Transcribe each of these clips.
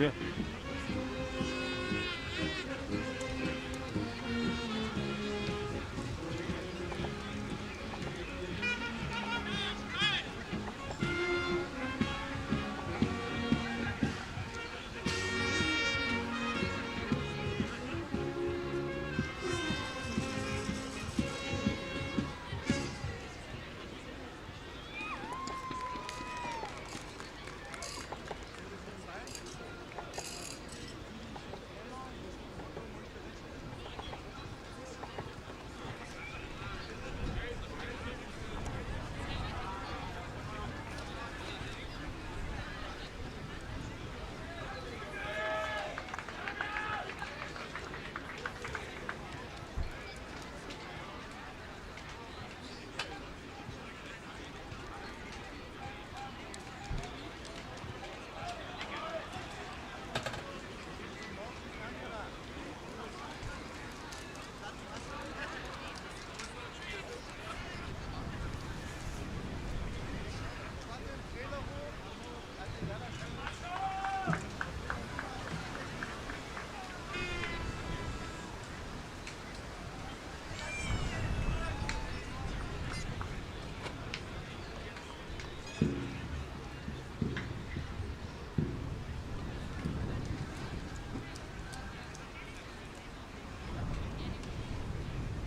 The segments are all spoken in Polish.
Dziękuję.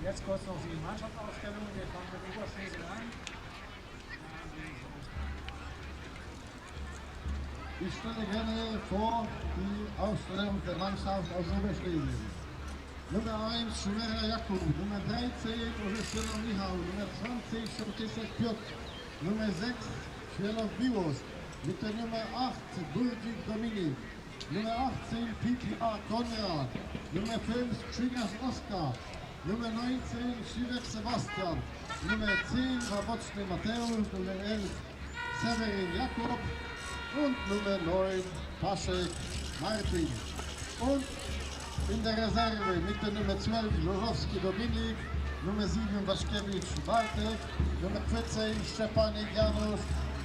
Jetzt kurz noch die Mannschaftsausstellung. Wir fangen mit Oberschlesien an. Ich stelle gerne vor die Ausstellung der Mannschaft aus Oberschlesien. Nummer 1 Schumera Jakub, Nummer 13 Orzeszczyna Michał, Nummer 20 Szorczysek Piotr, Nummer 6 Świelow Miłosz, mit der Nummer 8 Burdik Dominik, Nummer 18 PPA Konrad, Nummer 5 Krzygas Oskar, Nummer 19 Schiwek Sebastian, Nummer 10 Raboczny Mateusz, Nummer 11 Severin Jakob und Nummer 9 Paschek Martin. Und in der Reserve mit der Nummer 12 Żorowski Dominik, Nummer 7 Waszkiewicz Bartek, Nummer 14 Szczepanik Janusz,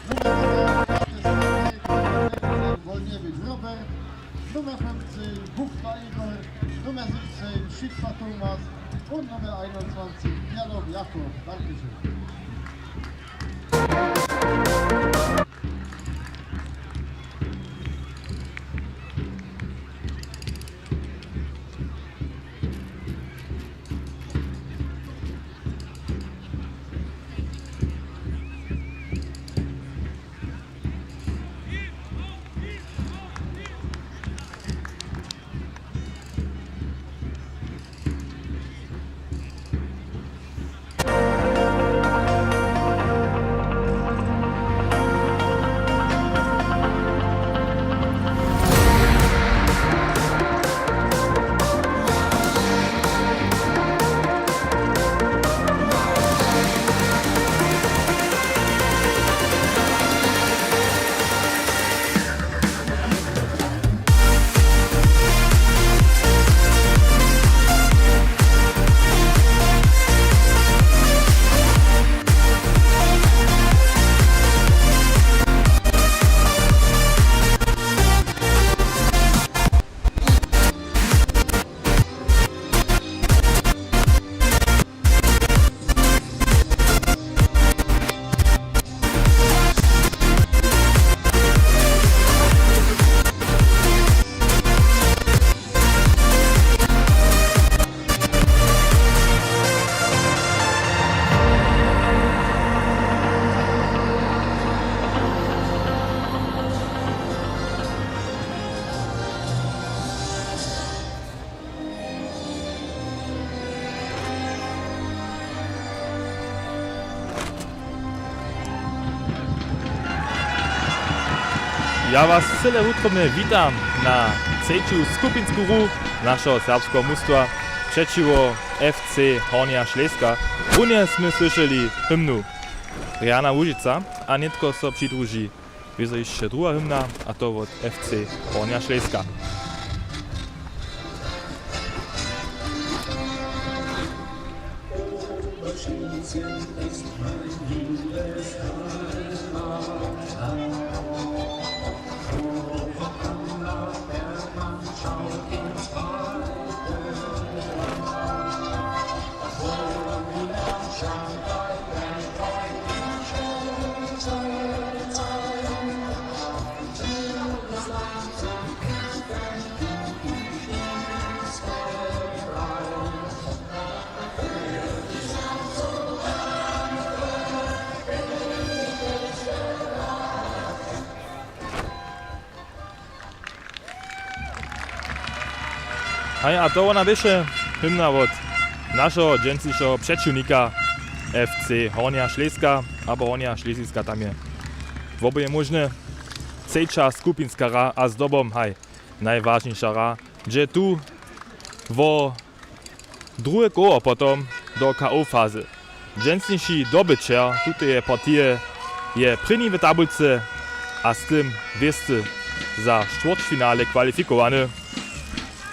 Nummer 15 Wolniewicz Robert, Nummer 15 Buchta Igor, Nummer 17 Schitwa Thomas und Nummer 21 Janow Jakob. Dankeschön. Ja was cyle utrobne witam na trzeciu skupinsku hru naszego serbskiego mustwa przeciwko FC Hornia Śląska. Runie sme słyszeli hymnu Jana Łużyca, a netko so przydruži wiedzą jeszcze druga hymna, a to od FC Hornia Śląska. A to ona byše hymna od našeho džencišeho přečivnika FC Hornia Šleska, abo Hornia Šlesiska tam je. Oboje možné, cejča skupinská hra a s dobom najvážnejšia hra, že tu vo druhé kolo potom do KO fáze. Džencniší dobyčer tutej partie je první v tabulce a s tym wieste za štvrťfinále kvalifikovaný.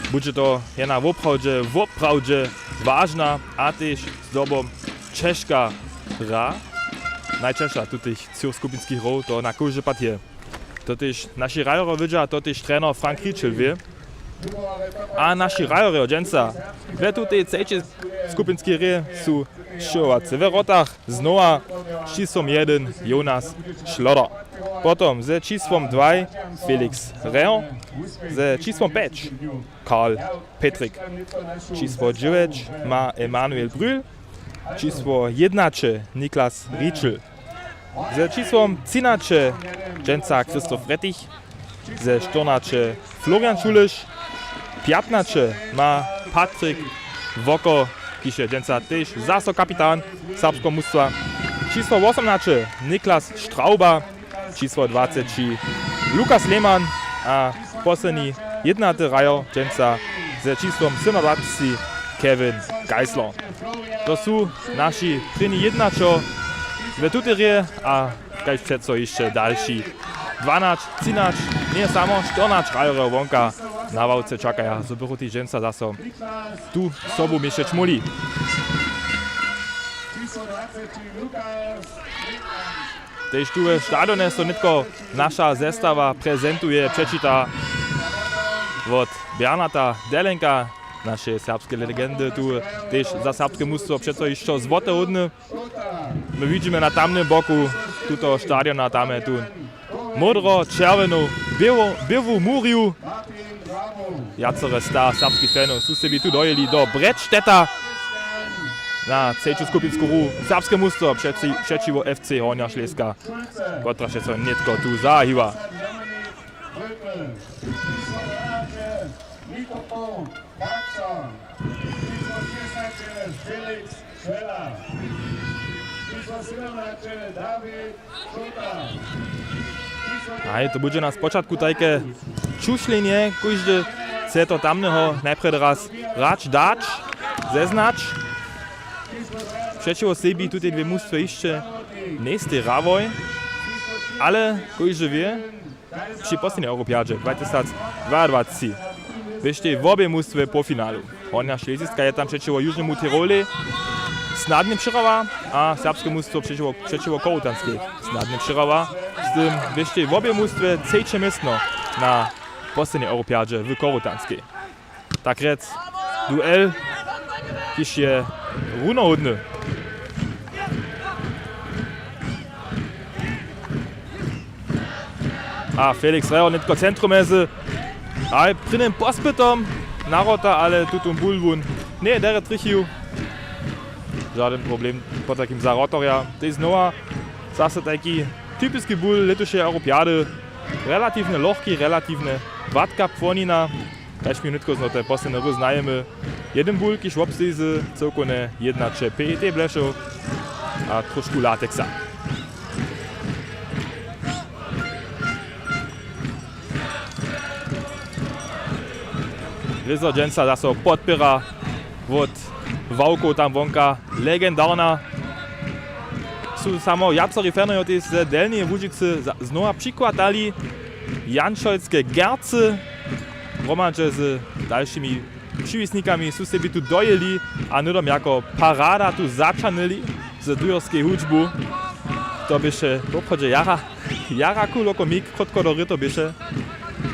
Bude to jedna woprawdźe ważna, a też z dobą ciężka hra. Najcięższa tutych skupinskich hrów to na każde partie. To też nasi rajore widzą, to też trener Frank Rietschel wie. A nasi rajore od dżęca, we tutej cejcie skupinskiej hry są szyłacy. We rotach znowa z číslom 1 Jonas Schlotter. Potom ze číslom 2 Felix Reon, ze číslom 5 Karl Petrik. Číslo 9 ma Emanuel Brühl, číslo 11 Niklas Rietschel. Ze číslom 13 dżęca Christoph Rettich, ze 14 Florian Schulisch, 15 ma Patryk Woko, kiše dżęca też zaso kapitan serbskiego mustwa. Číslo 18 Niklas Strauber, číslo 23 Lukas Lehmann a poslední jednáte rajo dżęca ze číslom 27 Kevin Geisler. To sú naši první jednačo v tuterie a kaž přeco ještě další 12, 13, nie samo 14 rajorov vonka na vavce čakaja, so budú tí dżęca zaso tu sobu miešať šmuli. Tež tu v štadione so netko naša zestava prezentuje, přečíta od Bernata Delenka, naše serbske legendy, tu tež za serbske mužstvo přeco ještě złote hodne. My vidíme na tamnym boku tuto štadiona, tam je tu modro, červenou, bielu múriu. Jacore sta serbských fanov sú sebi tu dojeli do Bredšteta na cejčiu skupinskú hru serbské mužstvo přečivo FC Hornia Šleska, ktorá sa netko tu zahýva. Aj, to bude na spočatku také čušlenie, každý chce to tamného najprv raz rač dať, zeznač. Přečivo sebi tutaj dve mužstve ešte nejste ravoj, ale každý vie, pri poslednej Europiádže 2022 vešte v obie mužstve po finálu. Hornia Šlesiska je tam přečivo Južnému Tirole snadne přirava a serbské mužstvo přečivo Korutanskej snadne přirava. S tym vešte v obie mužstve cejče miestno na poslednej Europiádže v Korutanskej. Tak rec, duel, kiž je runohodný. A Felix Reon netko centrumeze, a pri nem pospytom narota, ale tutum bulvun nie dere trichiu. Żaden problem po takim zarotorja. To jest nowa zase taki typiski bul letošej Europiady. Relatywne lohki, relatywne watka płonina. Kaž mi netko znote posledne roznajemy. Jeden bul, kiž obstejzy celkone jednače PET blešo a trošku lateksa. Rizzo dżęca zaso podpiera od wałku tam wonka. Legendarna. Sú samo jacori fanojo tej z delnej Łužicy znova přikładali janšolské gerce. Romanče z dalšími přivisnikami sú sebi tu dojeli a nudom jako parada tu začanili z dujorskej hudžbu. To byše v obchodže jara kuloko mik krotko do ryto byše.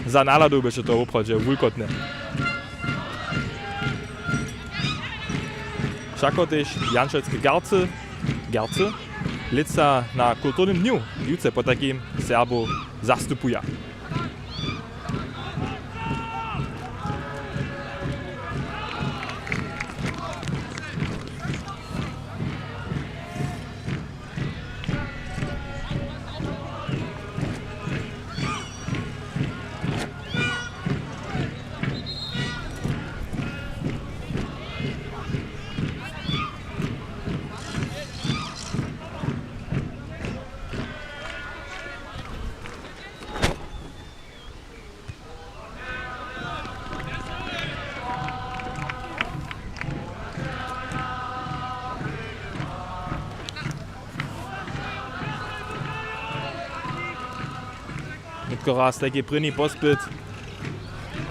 Za náladu byše to v obchodže vulkotne. Čako też Janšelske Gerce lica na kulturnym dniu juce po takim Serbu zastupuje. Nitko raz taki první pospyt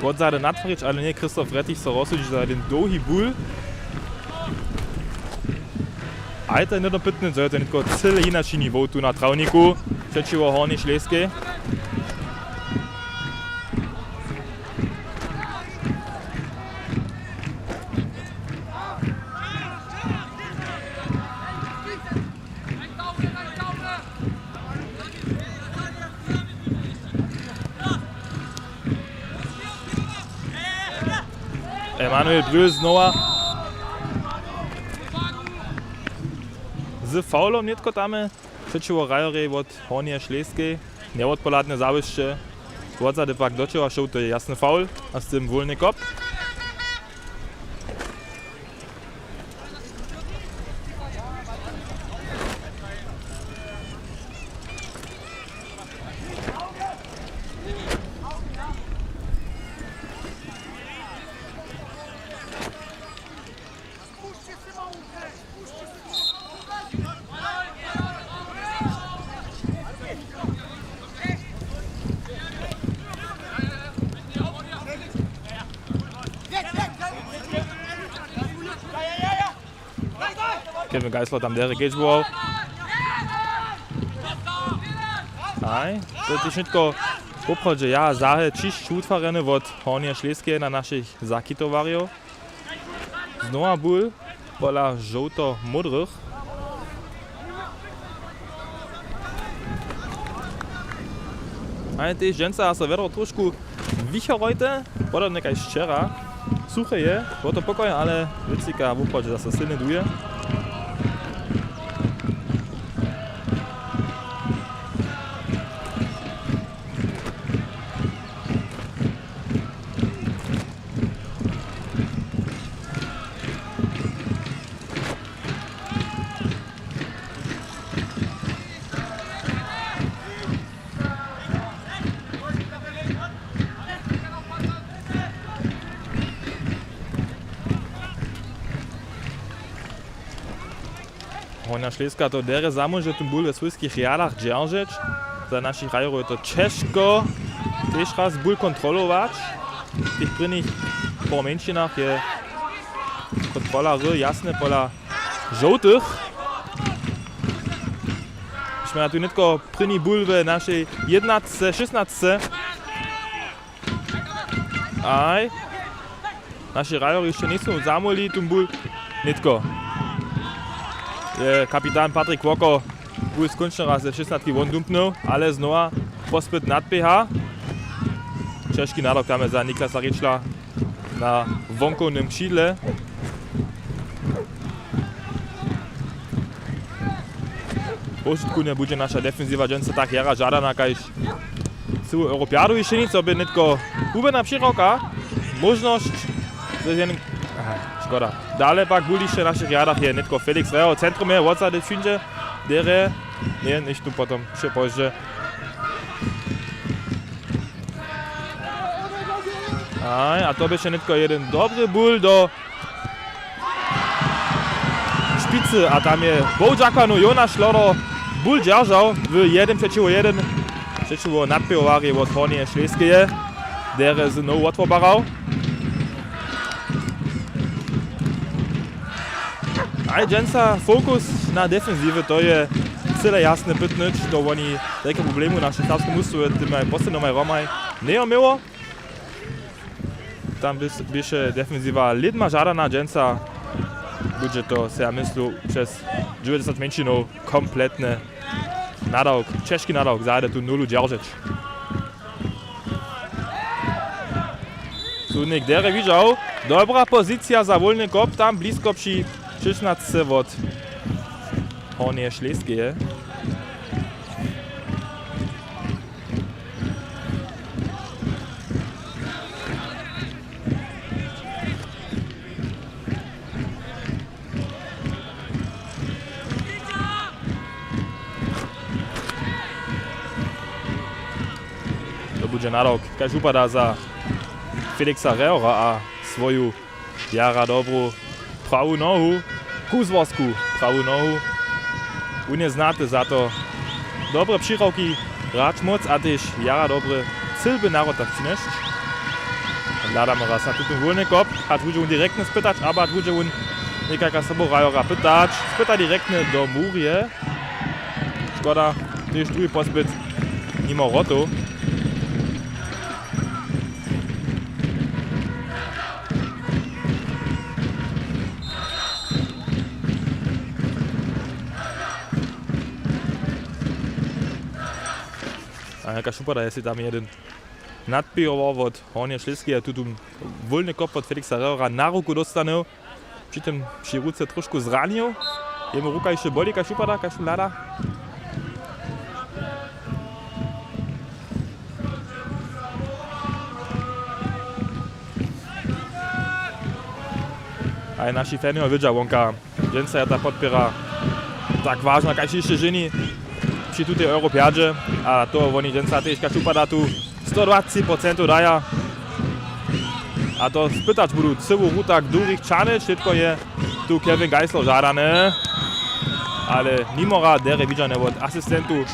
podzade natwarić, ale nie Krzysztof Rettich so rozsudzi za ten długi ból. Ale to nie dopytny, że to nitko cyle inaczej niveau tu na trawniku przeciwko Hornie Ślesskiej. Emanuel Brühl znowu z faulom nitko tamy przeciwko Rajorej od Hornie Ślesskiej. Nieodpoladne zawieszcze. Podzady pak doczyła show, to jest jasny faul, a z tym wolny kop. Kevin Geisler tam Derek Gagebow. Aj, to jest nitko obchodzi, ja zahe čišć utvarene od Hornie Ślesskiej na naszych zakitowarjów. Znowu ból pola żółto-modrych. Ale też dżęca se wiadro troszkę wichorojte, podobnie jak wczoraj. Suche je, było to pokoje, ale Wycika w obchodzi, że se silnie duje. Hornia Śleska to dere zamóže ten ból ve svojských riadach džeržeć. Za našich rajerov je to češko tež raz ból kontrolować. V tých prvných pomenšinách je kontrola jasne pola žoutych. Jsme tu netko první ból ve našej 11, 16. Aj, naši rajori ještě nejsou zamolili ten ból netko. Kapitán Patrik Walker ból skončil raz ze 16 von dumpnął, ale znowu pospyt nadbieha. Češki nádok tam je za Niklasa Ričla na vonkovnym křídle. Požitku ne bude naša defenziva dženca tak jara žadana, kajž celú Europiadu ještě nic, aby netko hubená přiroka. Možnosť, že jen... Škoda. Dále pak buliše našich jadach je netko Felix Reho. Centrum je odsady všinže, dere, nie, než tu potom přepožde. Aj, a to by še netko jeden dobrý ból do špicy, a tam je Boudžakanu Jonas Šloro ból džaržal v 1-1 přečivo nadpivovári od Hornie Śleskeje, dere znovu otvorbaral. Aj, dženca fokus na defenzive, to je celé jasne pytnič, to oni také problému naše serbské mužstvo tým poslednom aj Romaj neomilo. Tam byše defenziva lidma žadana, dženca bude to, se ja myslu, przez 90 menšinov kompletny nadawk, ciężki nadawk, zajde tu nulu dzierżyć. Sudnik dere widział, dobra pozycja za wolny kop, tam blisko przy 16 od Hornie Schleskie. To bude nadawk, kaž upada za Felixa Reora a svoju jara dobrú pravú nohu, kúzvorskú pravú nohu. On je znáty za to dobre přirovky hrať moc a tiež jara dobre cilby na rotach přinesť. Hľadáme raz na tutú voľný kop, a bude on direktne spýtať, aber bude on nekaka sobou Rajora pytať. Spýta direktne do múrie. Škoda, tiež druhý pozbyt mimo rotu. A jaka šupada, jestli tam jeden nadbijoval od Hornie Schleskie a tu voľný kop od Felixa Reora na ruku dostanil. Přitom při ruce trošku zranil. Jemu ruka ještě bolí, ka šupada, ka šulada. A naši fani ho vidia vonka. Ženca je ta podpora tak vážna, kaj ešte ženy przy tutej Europiadže a to oni ženca tiež kaž upadá tu 120% daja. A to spýtač budú celú rutak druhých čaneč, všetko je tu Kevin Geisler žádané. Ale nimora dere vidžané od asistentu.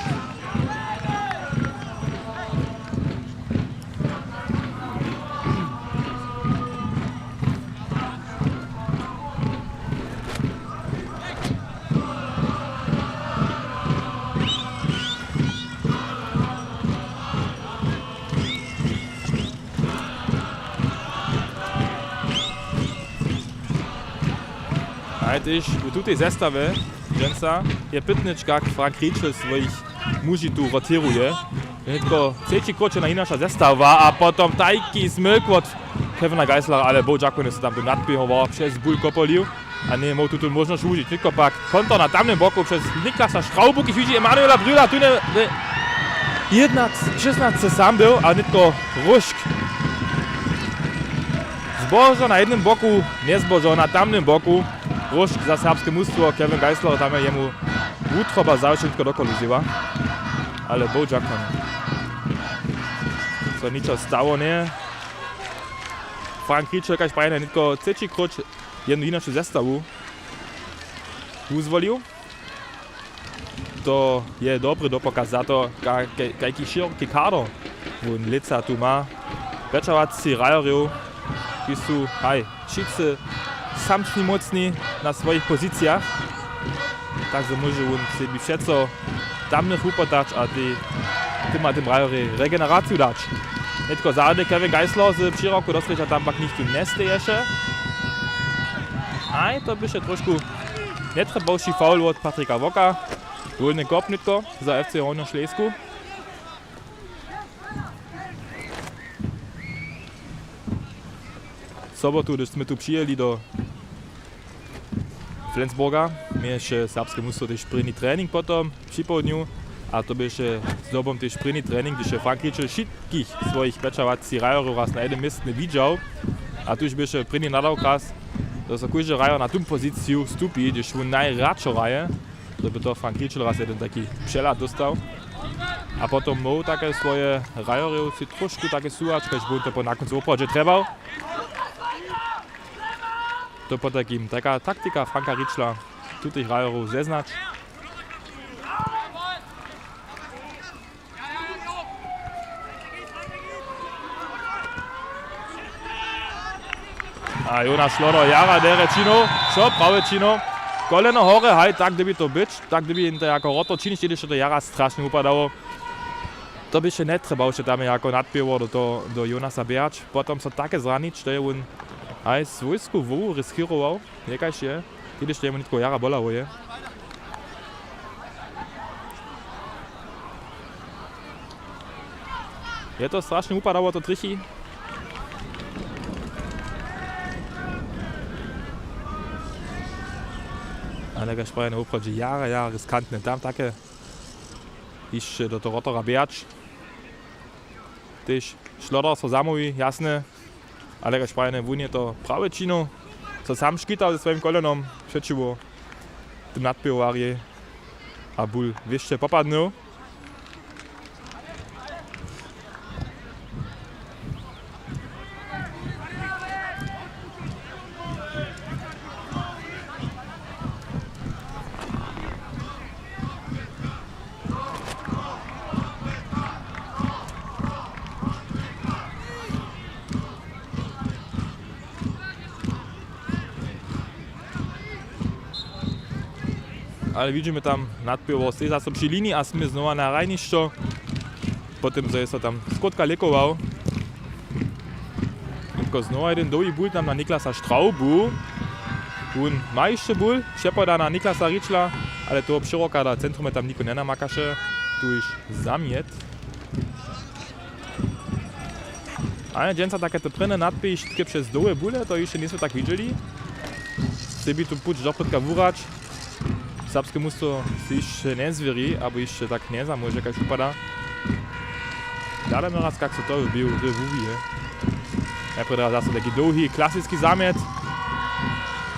Aj v tutej zestave ženca je pytnička, jak Frank Rietschel svojich muži tu rotíruje. Netko třetí kroče na inaša zestava a potom tajký smyk od Kevina Geislera, ale Bo Giaconis tam tu nadbihoval přes bůl kopolív a nemohl tu možnosť užiť. Netko pak kontor na tamnym boku přes Niklasa Straubuk, ich vidí Emanuela Brühla, tu ne 16 sám byl a netko Rušk. Zbožo na jednym boku, nezbožo na tamnym boku. Rušk za serbské mužstvo, Kevin Geisler tam je jemu útroba zavšetko do kolúziva. Ale Bo Giacon. So ničo stalo nie. Frank Rietschel, kaž prajne netko třetí kroč jednu inačú zestavu uzvolil. To je dobrý dopokaz za to, kaký široký káder on lica tu má. Pečovací rajorov, ki sú aj všichni samčni mocni na svojich pozíciách. Takže môže on sebi všetko tamnych upotať a týma tým rajori regeneráciu dať. Netko záde Kevin Geisler z příroko dosvedča tam pak nikto nesteješe. Aj to byše trošku netrebovší faul od Patrika Voka. Voľný kop netko za FC Hornú Šlesku. V sobotu, když sme tu přijeli do Flensburga, my ešte serbské mužstvo tiež prvný tréning potom při południu a to by ešte s dobom tiež prvný tréning, když je Frank Rietschel všetkých svojich pečovací rajorov raz na jeden miest nevidžal a tu už by ešte prvný nadavkaz, že sa každý rajor na tú pozíciu vstupí, když on najradšo raje, to by to Frank Rietschel raz jeden taký přeľad dostal. A potom mohol také svoje rajorov si trošku také súvač, keď bude to po nakonci opravdu trebal. To po takým taká taktika Franka Rietschela tutých rajorov zeznať. A Jonas Šlodor jara dere čino, čo pravé čino. Koleno hore, haj, tak kdyby to byť, tak kdyby im to jako rotor činiš, tedy to jara strašne upadalo. To by še netrebal, že tam je jako nadpivo do Jonasa Beač. Potom sa také zranič, to je on aj svojskú voľu riskiroval, nekaž je. Kiedyś to jemu nitko jara bolało je. Je to strašne upadało to trichy. Ale ga spraje na upradzie jara riskantne. Tam takie iż do toho rotora biać. Tyś šlodar so zamowi, jasne. Ale ga spraje na wunie to prawe čino. Co sam škital ze svojim kolenom. Všetčivo tym nadpivovarie. A bul vyšće popadnul. Ale widzimy tam nadpływał Cezar so przy linii, a my znowu na rajniszczo. Potem so jest to tam skrótka lekował. Tylko znowu jeden doły ból tam na Niklasa Straubu. On ma jeszcze ból, przepada na Niklasa Riczla, ale to przyroka da centrum tam niko nie namakasze. Tu już zamiet. Ale dżęca takie te prynne nadpisztki przez dołe bóle, to jeszcze nie są tak widzieli. Sebi tu puć do podka wurać. Serbskie musto się jeszcze nie zwieri, albo jeszcze tak nie zamóže, jak upada. Dajmy raz, jak se to był w Wuwie. Najpierw zase taki długi, klasyczny zamiet.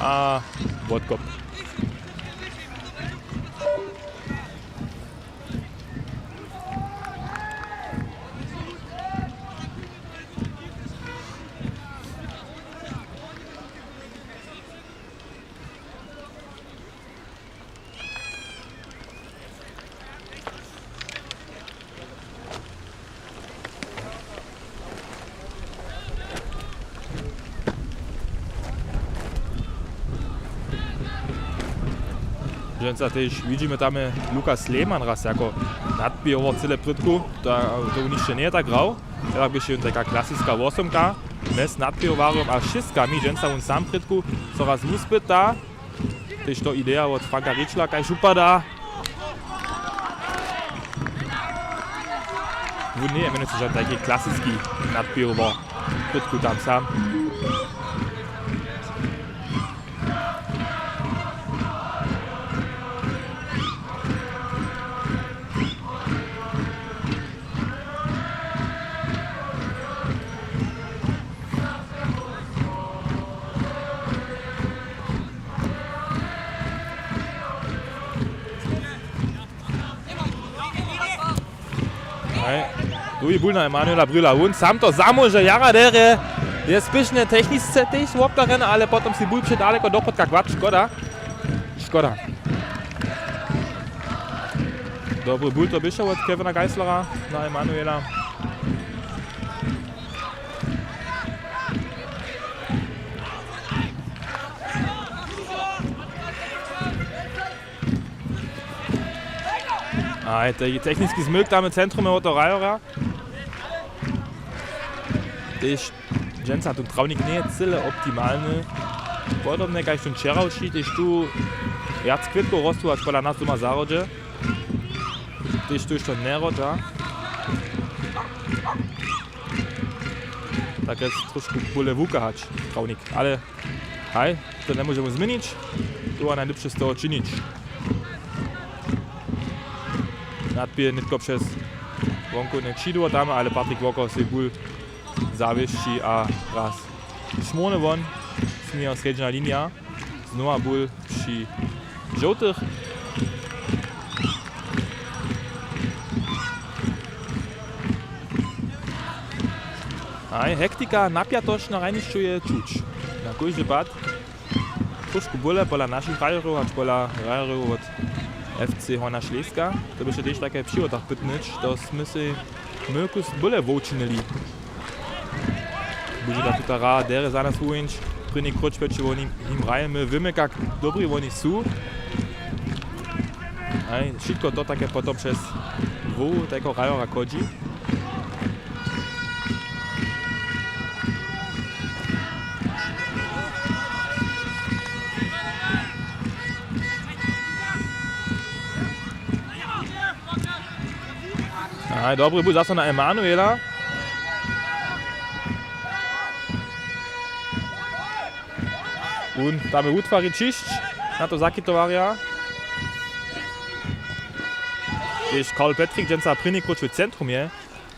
A odkop. Dżęca też widzimy tam Lukas Lehmann raz jako nadbijował cyle prytku, to on jeszcze nie tak grał. Tak by się taka klasyczna 8 bez nadbijowarem a 6 dżęca on sam prytku coraz muspyta. Też to idea od Franka Riczla, kaj upada. On nie jest że taki klasyczny nadbijowar prytku tam sam. Tu je ból na Emanuela Bryla. On sam to zamóže jara dere. Je spišne technice też łoptaren, ale potom si ból daleko do podka kład. Szkoda. Szkoda. Dobry ból to wyszedł od Kevina Geislera na Emanuela. A ten technický zmyk tam v centrum od Rajora. Tež dżęca tu trawnik nie jest cyle optimalny. Podobnie jak ten wczorajszy, tež tu jac kwitków rostu, aż pola nas tu ma zarodzie. Tež tu jeszcze nie roda. Tak jest troszkę bóle wukahać trawnik, ale hej, to nie możemy zmienić. Tu ma najlepsze z toho czynić. Nadbije nitko przez wonku nie čidło tam, ale Patrik Walker si ból zawiesi a raz szmurny won, smija sredźna linia, znowa ból przy żółtych. A hektika, napiatość na rajniszczu je czuć. Na każdy pad troszkę bóle pola naszych rajerów, acz pola rajerów od FC Horna Śląska. To by się też takie przyjotach pytnąć, to my się mykus bóle wołczynili. Będzie ta tutaj rara dere za nas ująć. Prynik kroć peczy oni im raje, my wiemy jak dobry oni są. A wszystko to takie potem przez dwóch tego rajora chodzi. Aj, dobry bój zase na Emanuela. Und dáme utvariť čišť na to zakytovaria. Když Karl Petrik, ten sa prvný kroč v centrum je.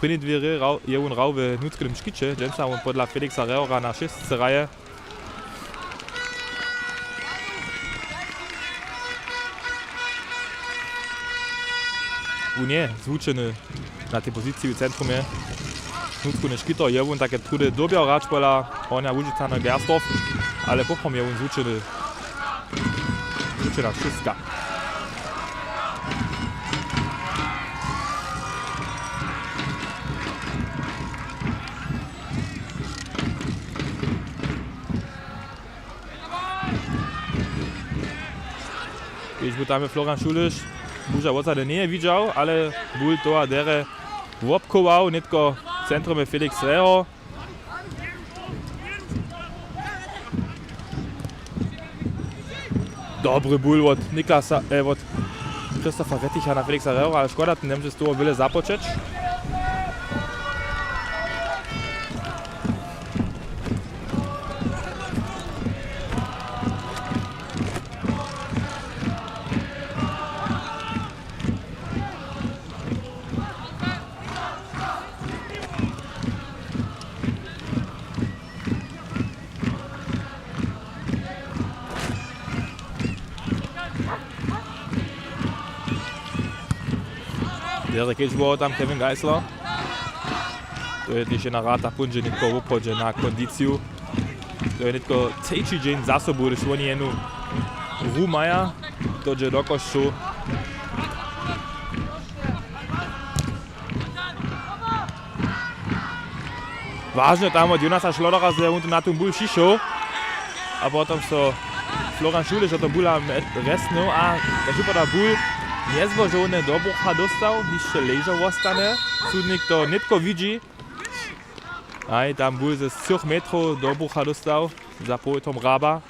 První dvere je on rau v nutskenom škyče. Ten sa on podľa Felixa Reora na 6. raje. On je zvučený na tej pozícii v centrum je. Nutskený škyto je on také trude dobiał hráč podľa Hornia Łużyca na Gersdorf. Ale potom je on zvučená šestka. Když by tam Florian Šuliš možda odsade nie widział, ale bol to a dere wopkował, netko v centrum je Felix Reho. Dobry ból od Niklasa, od Christopha Retticha na Felixa Reho, ale škoda, nem, že z toho ville započeć. Derek keď bol tam Kevin Geisler. To je tiež na ráta punže netko upodže na kondíciu. To je netko cejčí deň za sobu, když oni jenu rúmaja, to je dokož sú. Vážne tam od Jonasa Schlotera se on na tom bul šišel. A potom so Florian Šuliš o to bula restnul a ta župada bul niezwożony do bucha dostał, jeszcze leżał ostane. Cudnik to netko widzi. A i tam był ze 3 metrów do bucha dostał za pojetom Raba.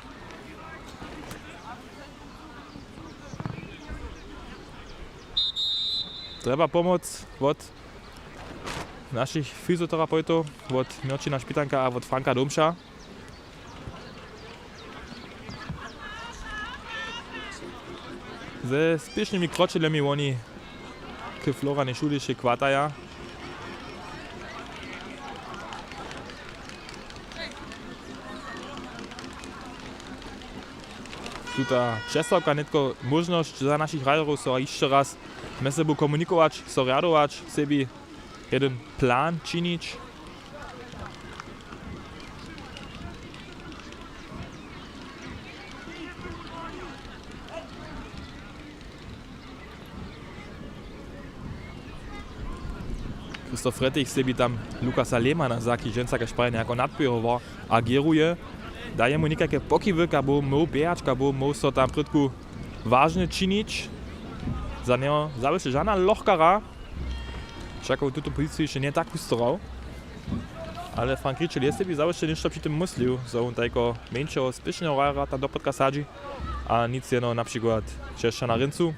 Treba pomoc od naszych fizjoterapeutów, od Mirčina Špitanka a od Franka Domša. Ze spiešnymi kročilemi oni k Floriane Šuliši kvataja. Tuta přestávka netko možnosť za našich hráčov so ešte raz med sebou komunikovať, so riadovať, sebi jeden plán činiť. Christoph Rettich sebi tam Lukasa Lehmana zaki, že sa kašpaj nejako nadpiroval, agiruje. Daje mu nejaké pokyvy, kabo mohol behať, kabo mohol so tam predku vážne činiť. Za neho završi žádna lohkara. Však v túto pozícii ešte nie tak ustoral. Ale Frank Ričel je sebi završi niečo pri tým myslil, že on tajko menšieho spiešného hrára tam do podka sadži. A nic jeno napríklad Češa na Rincu.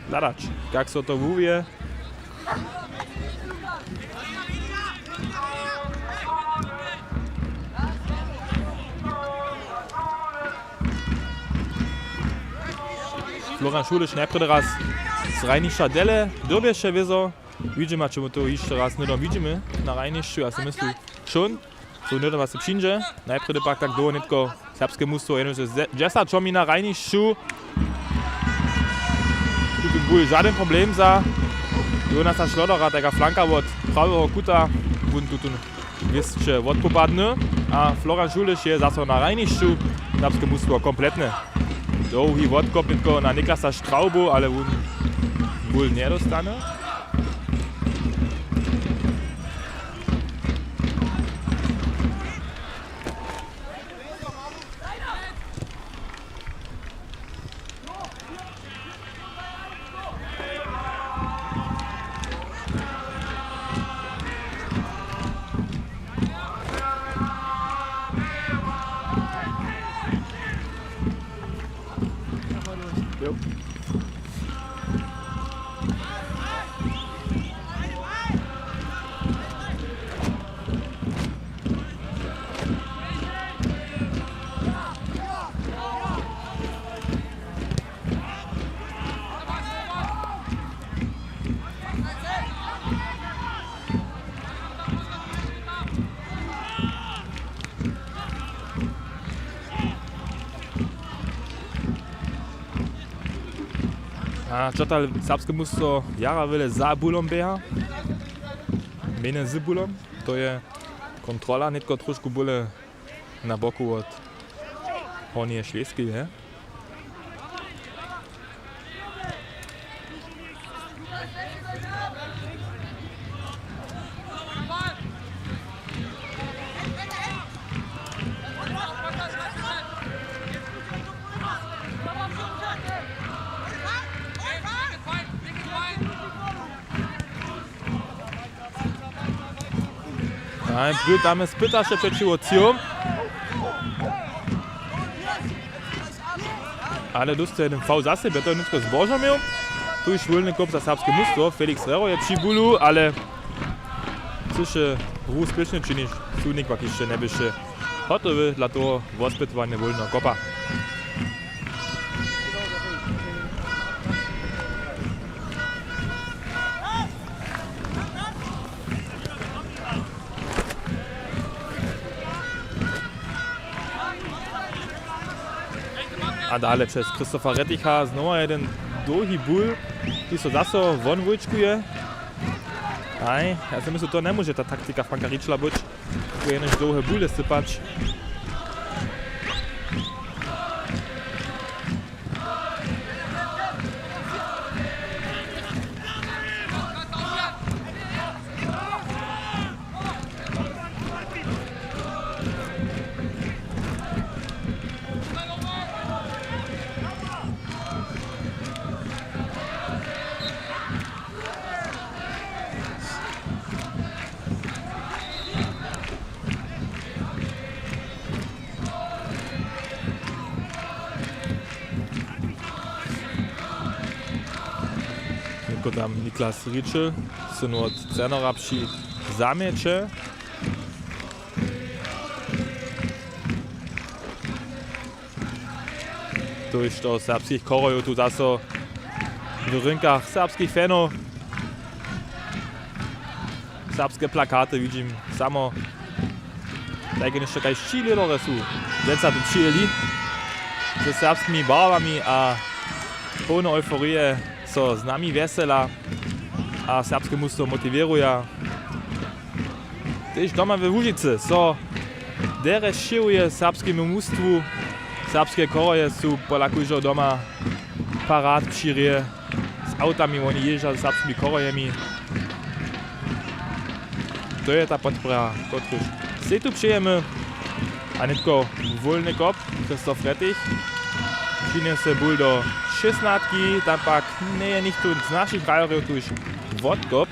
Hľadač, jak sa to vúvie. Florian Šuliš najprv raz z Rajniša dele dobieše wieso. Widzimy, czy my to jeszcze raz nie widzimy na Rajnišću, ja si myslím schon. So nie ma se przyjdzie. Najprv pak tak do netko serbskie mustwo, jedno že 10 čomi na Rajnišću. Tu by bol žádný problém za Jonasa Schlotera, taká flanka od pravého kuta, on tu ještě odpopadne. A Florian Šuliš je zase na Rajnišću, serbské mustwo kompletne. Dlouhý odkop na Niklasa Straubu, ale on bol nedostane. A čotal serbske mužstvo jara vele za bulom beha. Mene z bulom. To je kontrola, netko trošku bole na boku od Hornie Šleski, je. Ein Brüt tam spyta się przeciwko Cium. Ale dostaje ten V za sebe, to niečo zbožo miał. Tu już wolny kop za serbskie mustwo. Felix Rero je przy bulu, ale coś ruch spiesznie czynisz. Sudnik pak jeszcze nie bysze gotowy dla toho rozpytowania wolnego kopa. A dalej przez Krzysztofa Retticha znowu jeden długi ból, tu so zase von wyczkuje. Aj, ja si myslím, to nie może ta taktyka Franka Riczla być, bo jenoś długie bóle sypać. Tam Niklas Rietschel, syn od trenera przy zamiecze. Durch to serbskich korojów tu zase w rynkach serbskich fanów. Serbskie plakaty widzimy samo. Takie jeszcze jakaś Chile do są. Dziecka tu przyjęli ze serbskimi barwami, a pełną euforię so z nami wesela a serbskie mustwo motivuje. Też doma we Łużycy so dere širuje serbskiemu mustwu. Serbskie koroje są Polakujo doma parad przyrie. Z autami oni jeżdżą z serbskimi korojami. To je ta podpora, którąż się tu przyjemy. A nie tylko wolny kop, Krzysztof Rettich. Przyniesie ból do 16, tam pak nie je nikt z naszych rajorów tu już wodkop.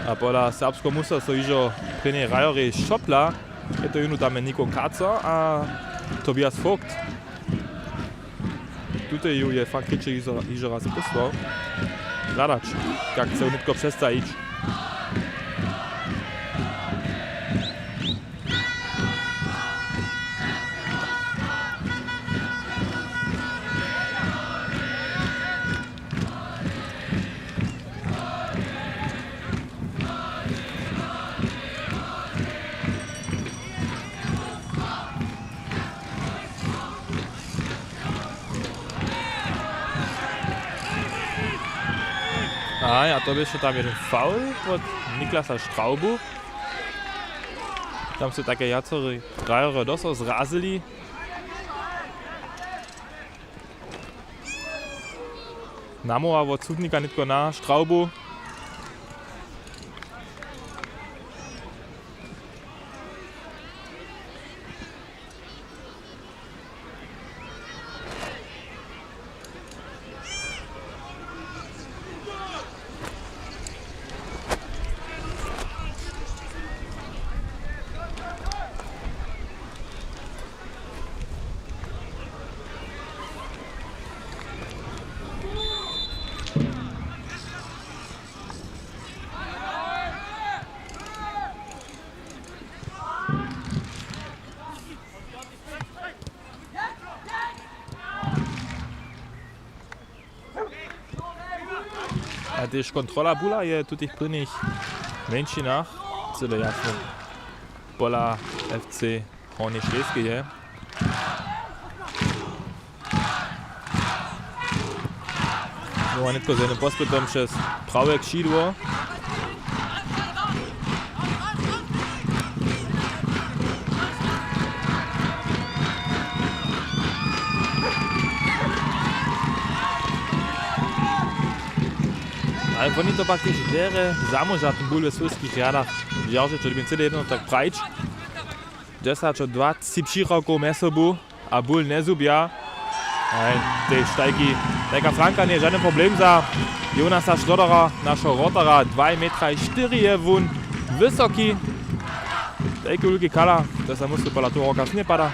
A pola serbskiego musa so iżo prenie rajory Szopla, je to junu tam Niko Kaca a Tobias Vogt. Tutaj ju je faktycznie iżo raz posłał. Gradać, jak chce nitko przestawić. A ja to jeszcze tam jeden faul od Niklasa Straubu. Tam się takie jacory rajory doso zrazili. Namowa od cudnika nitko na Straubu. A też kontrola bula je tutych prvných menšinách, celé jasne pola FC Hornie Šlesky je. No a netko z jedným pospytom přes pravé křídło. Ale oni to pak tiež dere zamožatný bol ve svojských riadach. Žiaľ, že to by celé jedno tak prajč. 10-20 rokov mesobu a bol nezubia. Tej štajky, taká Franka nie je žiaden problém za Jonasa Šlodera, našho rotara. 2,4 m je vun vysoký. Taký veľký kala, to sa musí podľa toho roka nepada.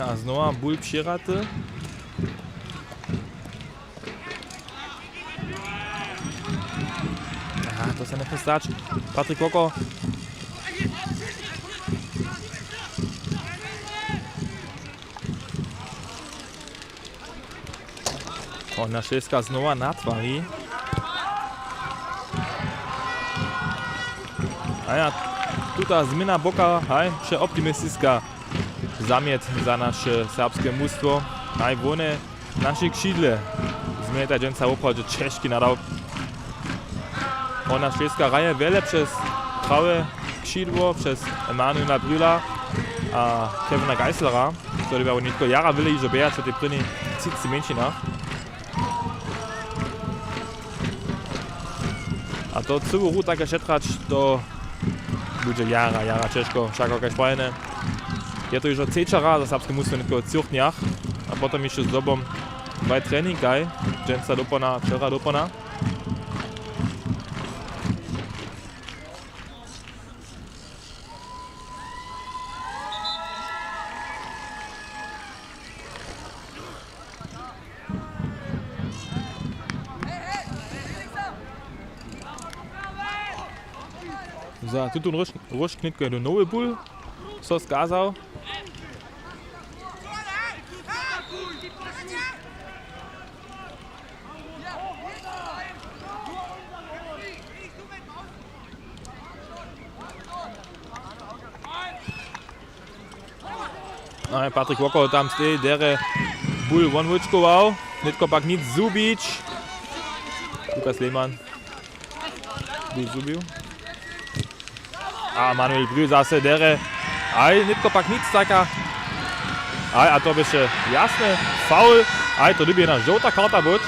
A znova bul přiraty. Aha, to se nechce stát. Patrik Koko. Hornia Šleska znova natvarí. A ja, tuta zmena boka, vše optimistická. Zamiet za naše serbské mužstvo. Aj vone naše křídle. Zmieta dženca opad, že Češky nadal. Hornia Šleska raje veľa přes pravé křídlo, přes Emanuela Brüla a Kevina Geislera, ktorý by netko jara vili, že beja čo tie první 30 menšinách. A to celú hru také šetrač, to bude jara Češko, však okaj spojene. Je to już od cečara za serbskie mužstvo netko v Cyrtniach a potom ešte s dobom 2 tréningaj, dženca dopona, včera dopona. Za tutun rošknitko je do nowy ból, co skazał. No, Patrik Koko tam stoi, dere ból vonvučkoval, netko pak nic zubić. Lukas Lehmann ból zubił. A Manuel Brühl zase dere, aj netko pak nic taka. Aj, a to byše jasne, faul, aj to by jedna žlta karta bud.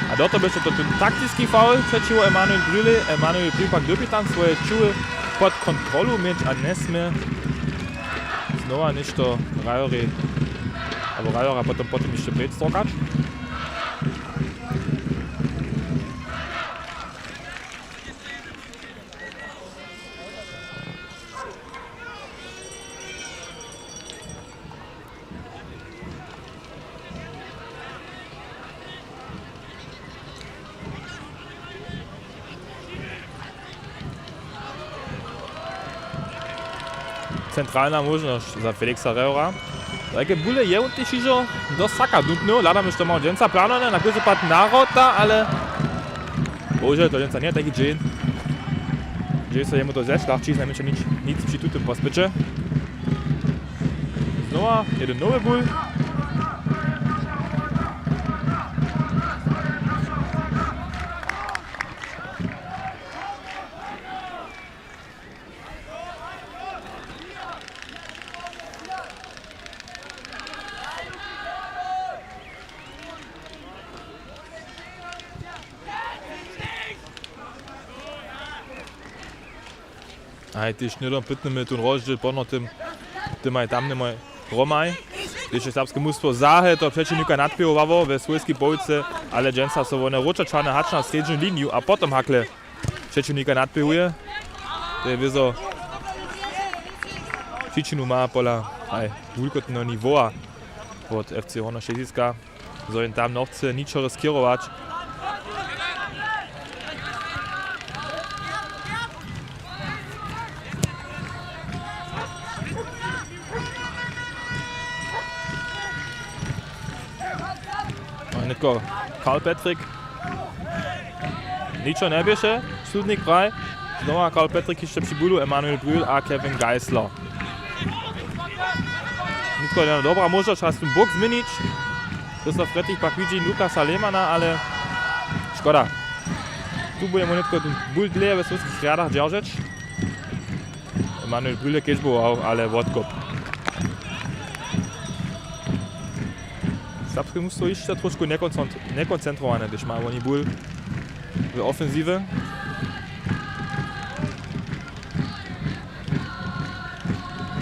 A do to byše to ten taktický faul přečivo Emanuel Brühl. Emanuel Brühl pak doby tam svoje čuły pod kontrolu mieć, a nesmie znova niečo Rajori, alebo Rajora potom ešte predstokať. Centralna možnosť za Felixa Rajora. Také bule je on tiež ižo do saka dupnú. Hľadám ešte mal dženca plánované na kurzu pad nárota, ale bože, to dženca nie je taký džen. Že sa jemu to zešľahčí, znamená nic pri tutom pospyče. Znova jeden nový bul. Aj tiež nedom pytneme tu rozdiel podno tým aj tam nemaj Romaj. Tiež je serbské mužstvo záhe to přečinníka nadpěvovalo ve svojskej poľce, ale dženca so vone ročačane hač na strednú líniu a potom hakle přečinníka nadpěvuje. To je vizo příčinu má pola wulkotného nivoa od FC Horno Schlesiska. So im tam noch chce ničo riskировať. Hnedko Karl Petrik. Ničo nebieše, súdnik praj. Znova Karl Petrik ešte pri budu, Emanuel Brühl a Kevin Geisler. Hnedko jedna dobrá možnosť, raz tu bok zmeniť. Christoph Rettig pak vidí Lukasa Lehmana, ale škoda. Tu budeme hnedko ten bul dlje ve svojských riadach držať. Emanuel Brühl keď bol, ale odkop. Serbské mužstvo ešte trošku nekoncentrované, když má oni bul v ofenzíve.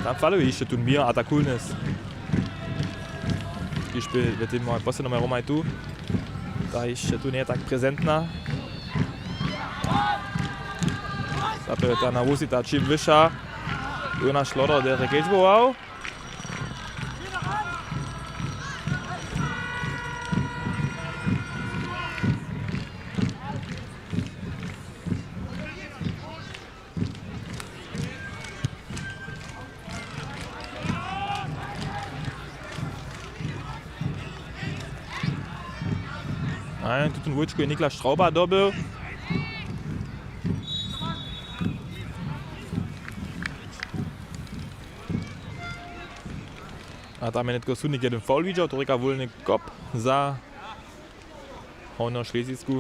Tam falujú ešte tu Mir a Takulnes. Když by v tým poslednom Romaj tu, tá ešte tu nie je tak prezentná. Zato je tá nervozita čím vyššia. Jonas Schlotter, der keď boval. Nein, tu ten Wojčko je Niklas Strauber dobil. A tam je netko súdnik jeden faul videl, to reka voľný kop za Horno Schlesisku.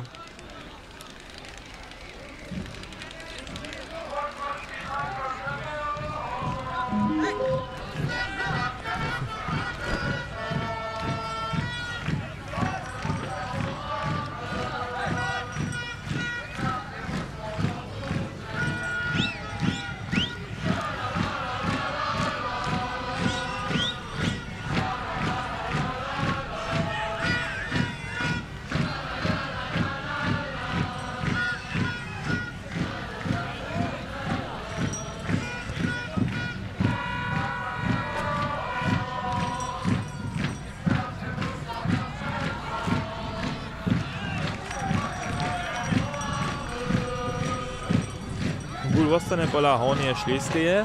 Bul ostane pola Hornie Schleskeje.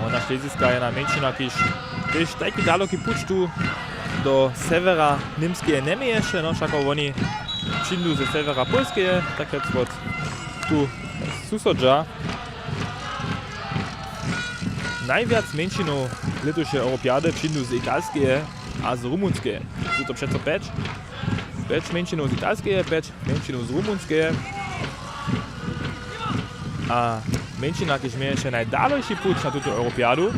Horna Schlesiska je na menšina, když taký daleký puč tu do severa Nimskeje nemieše, no však oni přijdu ze severa Polskeje, tak je to tu susodža. Najviac menšinov letošej Europiade přijdu z Italskeje a z Rumunskeje. Sú to přeco 5 menšinov z Italskeje, 5 menšinov z Rumunskeje. A menšina, keď mieše najdalejší púč na túto Europiadu,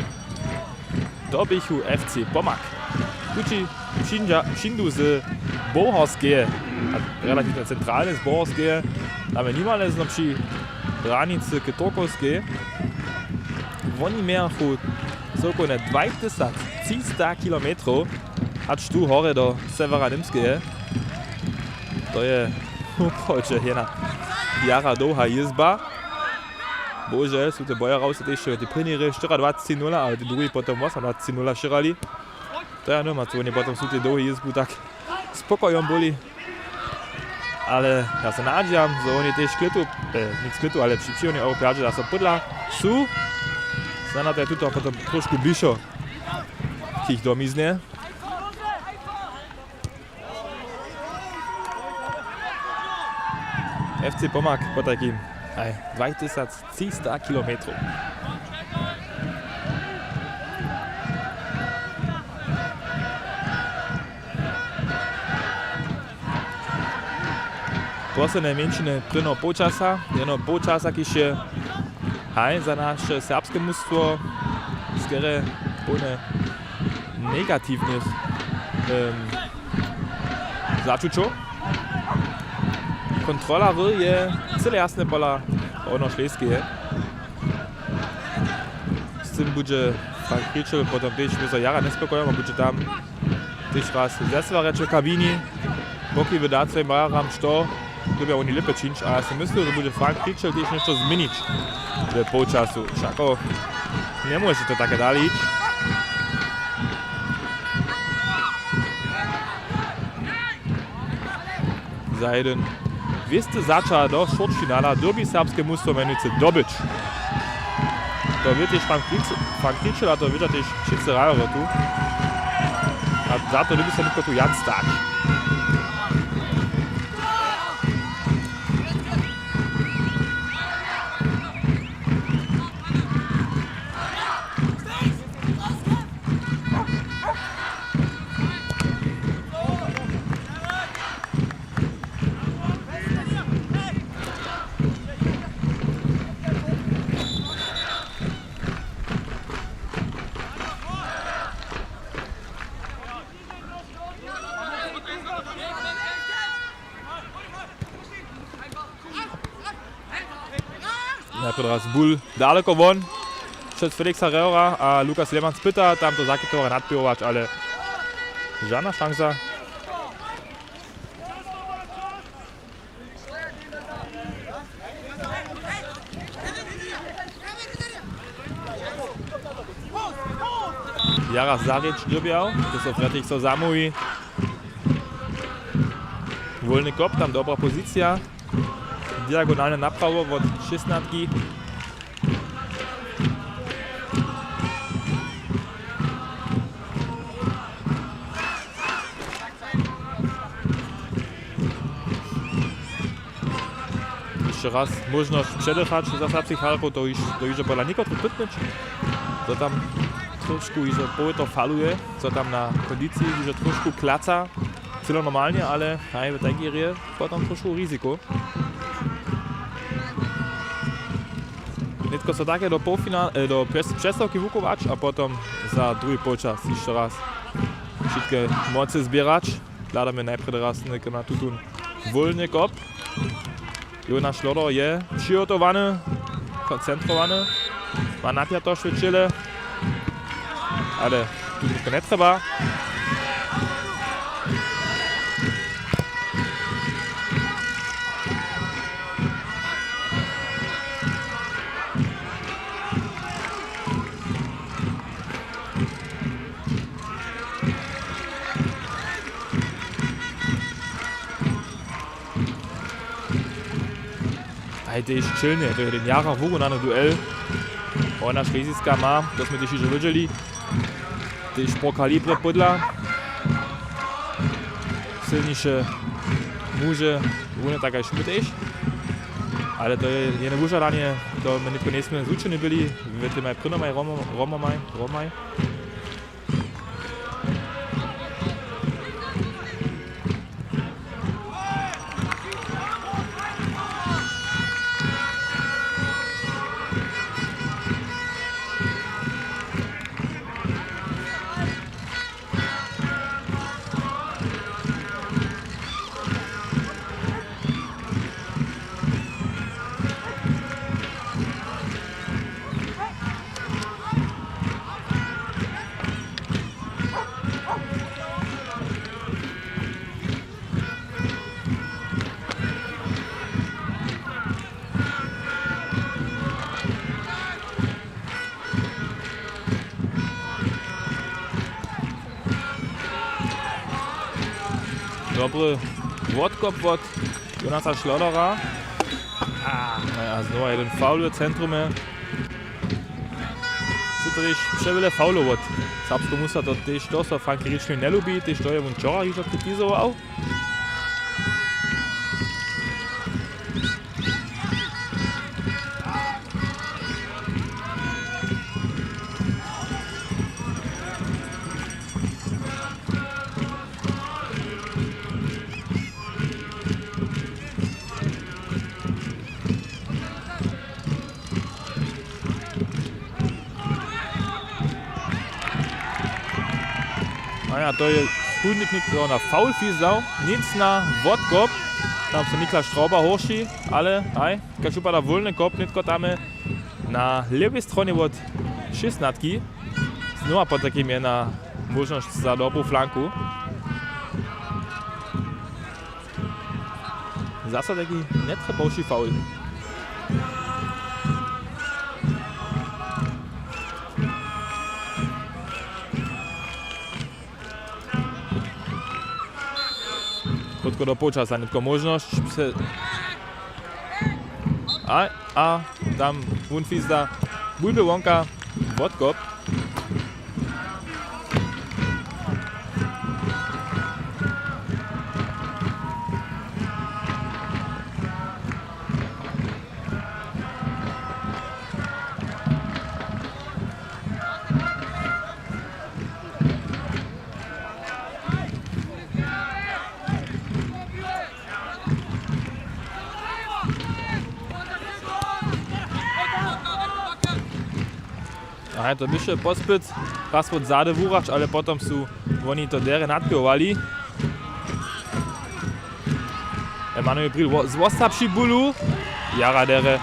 to bychu FC Pomak. Tuči přijdu z Bohorskeje, relatívne centrálne z Bohorskeje, ale nimalezno pri hranici k Turkovskej. Oni miechu celkovne 2300 km až tu hore do severa Nimskeje. To je jedna jara dlouhá jezba. Bože, sú tie boje rausy ešte tie prvníri 24-0, ale tí druhí potom 28-0 širali. To ja neviem, to oni potom sú tie dlouhé jezbu tak spokojom boli. Ale ja sa nádžiam, že oni tiež klitu, nič klitu, ale pri přírodnej Europiade, da sa podľa sú. Znamená to je tuto potom trošku bližšie k ich domizne. FC Pomak po takým 2300 km. Posledné menšine prvného polčasa, jedno polčasa, keď je za naše serbské mužstvo, skere plné negatívnych začučov. Kontrola je celé jasné pola Horno Schleskeje. S tým bude Frank Kričel potom tiež sa jara nespokojom a bude tam tiež raz zesvarečo kabíny. Boky vydáce majaram što dobia oni lepe činč, a ja si myslel, že bude Frank Kričel tiež niečo zmeniť v polčasu. Všako nemôže to také ďalej ísť. Za jeden viste začal do štvrťfinála doby serbské mužstvo menujúce Dobyč. To vie tiež Frank Kričel a to vie tiež všetci rajové tu. A za to doby sa nikto tu Jan Stáč. Najprv raz Bull daleko von, před Felixa Reura a Lukas Lehmann spyta, tam to zakytova nadpiłować, ale żadna szansa. Jara Zaric dobiał, to so Fredrik so zamówi. Wolny kop, tam dobra pozycja. Diagonalne naprawo od 16. Jeszcze raz możliwość przedechać za serbskich halków, to już pola niektórych pytać. To tam troszkę już to faluje, co tam na kondycji już troszkę klaca. Celo normalnie, ale w takiej grze potem troszkę ryzyko. Netko so také do přestávky vukovač a potom za druhý počas ešte raz všetké moci zbierať. Hľadáme najprv raz na tutun voľný kop. Jonas Šlodor je přihotovaný, koncentrovaný, má napiato švečile, ale tu netreba. To je čilné, to je ten Jara vyrovnaný duel. Ona Šlezická má, to sme tiež už videli. Tiež po kalibre podľa. Silnejšie muže, vône tak aj Schmidt tiež. Ale to je nevyžadanie, to my nikto nesme zúčení byli. Viete, aj Prynomaj, Romaj. Dobry odkop od Jonasa Šlodora. Naja, znowu jeden faul w centrum. Są to też przewyle faulu od serbskiego musa, to też to, co Frank Kričel nie lubi, też to je on wczoraj już krytyzował. Naja, to je Sputnik na faul fizdał, nic na odkop. Tam se Niklas Strauber horší, ale aj, keď upada voľný kop, netko tam na lewej stronie od 16. Znova pod takým je na možnosť za dobrú flanku. zase taki netrebowszy faul. Krótko do półczasa, tylko możność a tam Wunfizda Bulbe Wonka Wodkop. A to byše pospyt, raz pod zade vúrač, ale potom sú oni to dere nadpěvovali. Emanuel Bril z Ostapši bulu, jara dere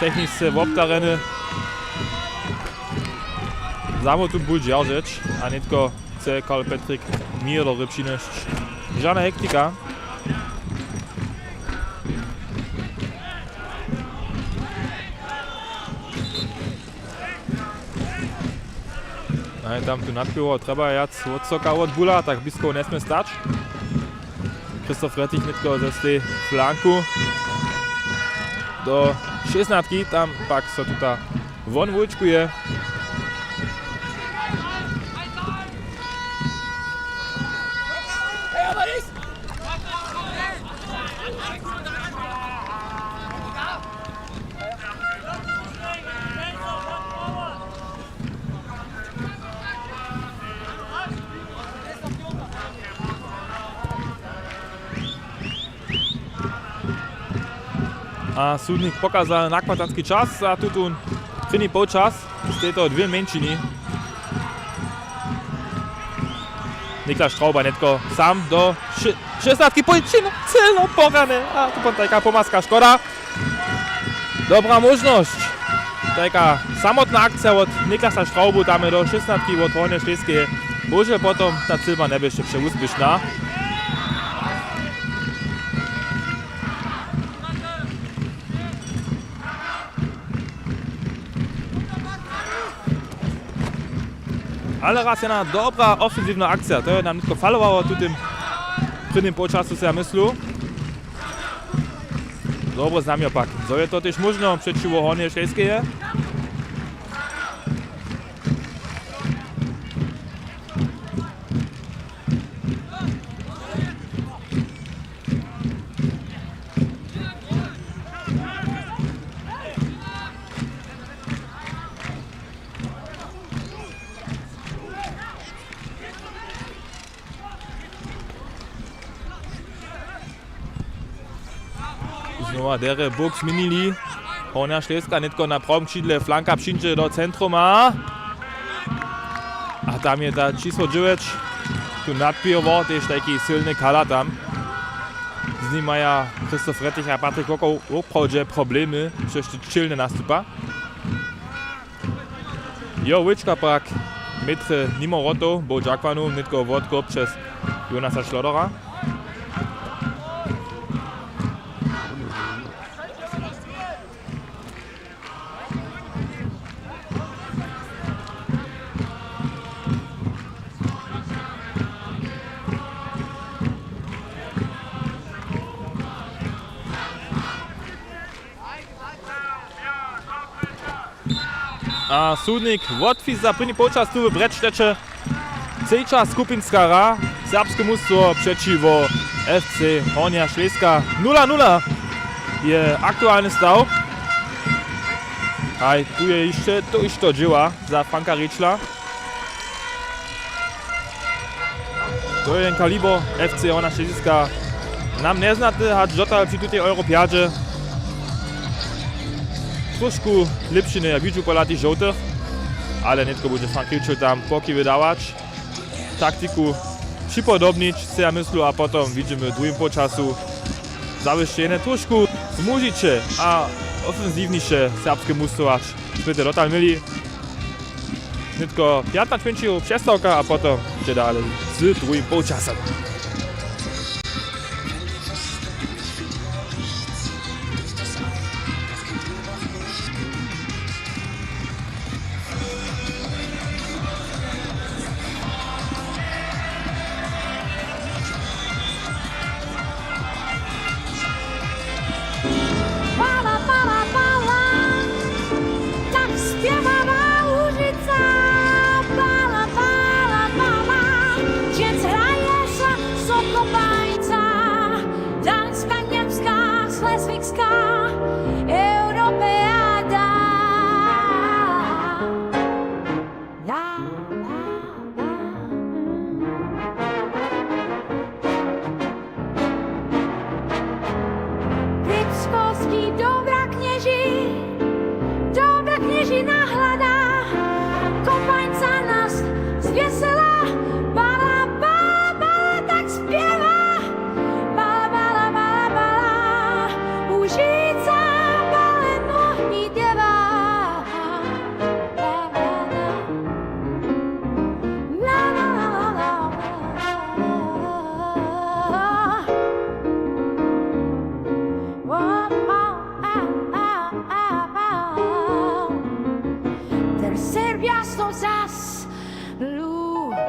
technice v obtarene. Samo tu bul džeržič, a netko chce Karl Petrik mír do rybšinešť. Žádna hektika. Tam tu nadpěvo treba jac odsoka od bula, tak blisko nesmie stać. Christoph Rettich netko ze tej flanku do 16, tam pak so tuta von vúčkuje. A súdnik pokazal nakvatanský čas a tu prvný polčas z tejto dve menšiny. Niklas Strauber netko sám do 16 pojčin, celno porane. A tu potom taká pomaska škoda. Dobrá možnosť. Taká samotná akcia od Niklasa Straubu, tam je do 16 od Hornej Šleskeje. Bože potom ta cilba nebyše přeúspěšná. Ale raz jedna dobra ofenzívna akcia, to je nám netko falovalo tu tým prvným počasu, si ja myslú. Dobro znamio pak. So je to tiež možno přečivo Hornej Šleskeje. Znova dere Buks minili. Hornia Šleska netko na pravom křídle flanka přinče do centruma. A tam je ta číslo 9. Tu nadpěvo, tež taký silný kala tam. Z ním maja Christoph Rettich a Patrik Kokov opravdu problémy, že čilne nastupa. Jo, Vička pak metr mimo roto, bo Džakvanu netko vodkop přes Jonasa Šlodora. A súdnik Wotfis za první počas tu v Bredšteče. Cejča skupinská hra, serbské mužstvo přečivo FC Hornia Šleska 0-0 je aktuálny stav. Aj tu je ešte to išto dživa za Franka Ričla. To je jen kaliber FC Hornia Šleska. Nám neznáte, hač dotal pri tutej Europiádže. Trošku lepšine ja vidžu pola tých žoutých, ale netko bude Frank Ričl tam poky vydávač. Taktiku připodobniť si ja myslu a potom vidíme v druhým počasu zavyštené trošku zmužiče a ofenzívniše serbské mužstvovač. Sme to dotal mili. Netko 15 minčív přestávka a potom ešte dále s druhým počasom. Schleswigska Europeada. Lipskovský dobra kniežina hľadá, kopaňca nás zvesela, bala, bala, bala, tak spieva. Bala, bala, bala, bala, Łužica, baleno i deva. La, la, la, la, la, la, Ter Serbia sto zas lubuja.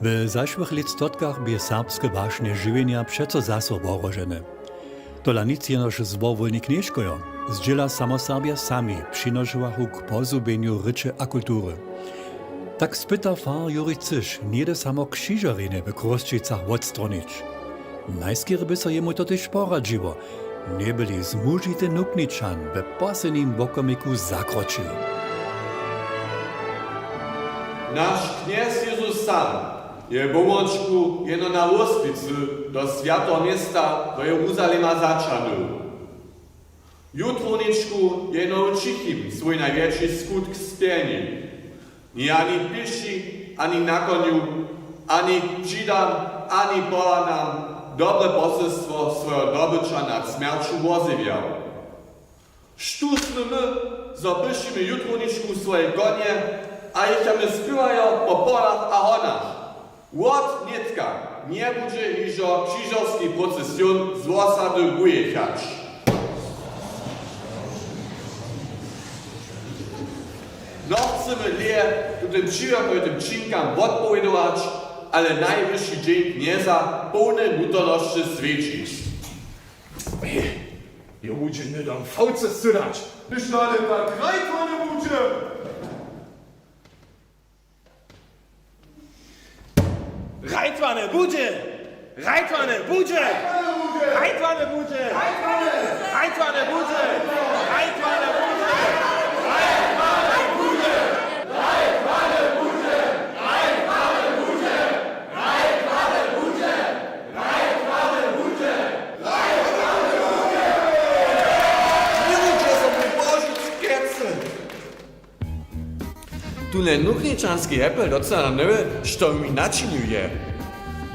W zeszłych listotkach by serbskie waśnie żywienia przeco zaso worożene. Tola nic jenoż zborwolni knieżkojo, zdziela samoserbia sami przynożyłachu k pozubieniu ryczy a kultury. Tak spyta far Juri Cysz, nie da samo krzyżariny w Kroszczycach odstronić. Najskiery by so jemu to też poradziło, nie byli zmużity nupniczan we poslednim bokomiku zakroczył. Nasz kniez Jezus sam je połączku jeno na Łospicy do świętego miasta do Jeruzalema zaczanu. Jutroniczku jeno ucichim swój największy skutk spieni. Nie ani piesi, ani na koniu, ani Żydam, ani Polanam dobre poselstwo swojego dobycza nad śmiercią wozywiał. Sztusmy my, zobyśmy jutroniczku swoje gonie, a jechamy spływają po polach a honach. Łot nitka nie będzie iżo krzyżowski procesjon z osady wyjechać. No chcemy lie tym przyjechałym czynkam odpowiadać, ale najwyższy dzień knieza pełnej nutoności świecić. Jo będzie nie dam fałce syrać. Niż ale tak rajtwo nie będzie. Reitwane budzie! Reitwane budzie! Reitwane budzie! Reitwane budzie! Reitwane budzie! Tu nuchničanski epel docela newe, što mi načinjuje.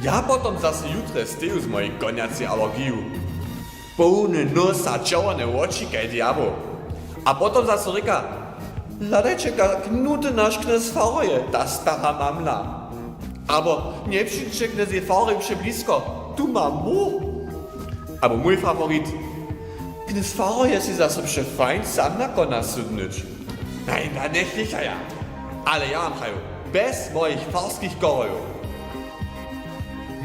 Ja potom zase jutre steju z mojej koniacej alergiju. Połny nosa, czerwone oči kaj diabo. A potom zase reka, ladajčeka knute naš knes faruje, ta stara mamla. Abo nie przyjdzie knes je faruj blisko, tu mam mu. Abo mój favorit, knes faruje si zase fajn sam na kona sudnyć. Nein, na nechlicha ja. Ale ja mam haju, bez moich farskich korojów.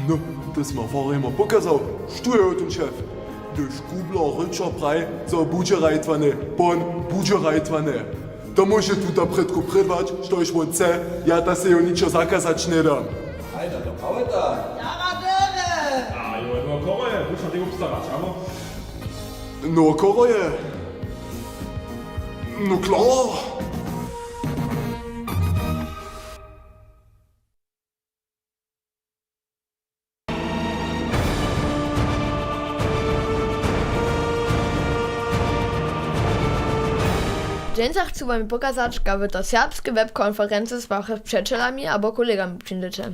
No, das ma Fahrräder pokazał, što je o tym šef. Durch Kubler Ritscher Brei za Budgerajtwane, bon Budgerajtwane. Da może tu da predko predwać, što ich on chce, ja da se jo ničo zakazać ne dam. Alter, to prawda. A jo, no koroje, muszę tego postarać, aber... No koroje. No klar. Dzień chcę wam pokazać, aby to serbskie webkonferencje z waszych przyjacielami albo kolegami przyjdziecie.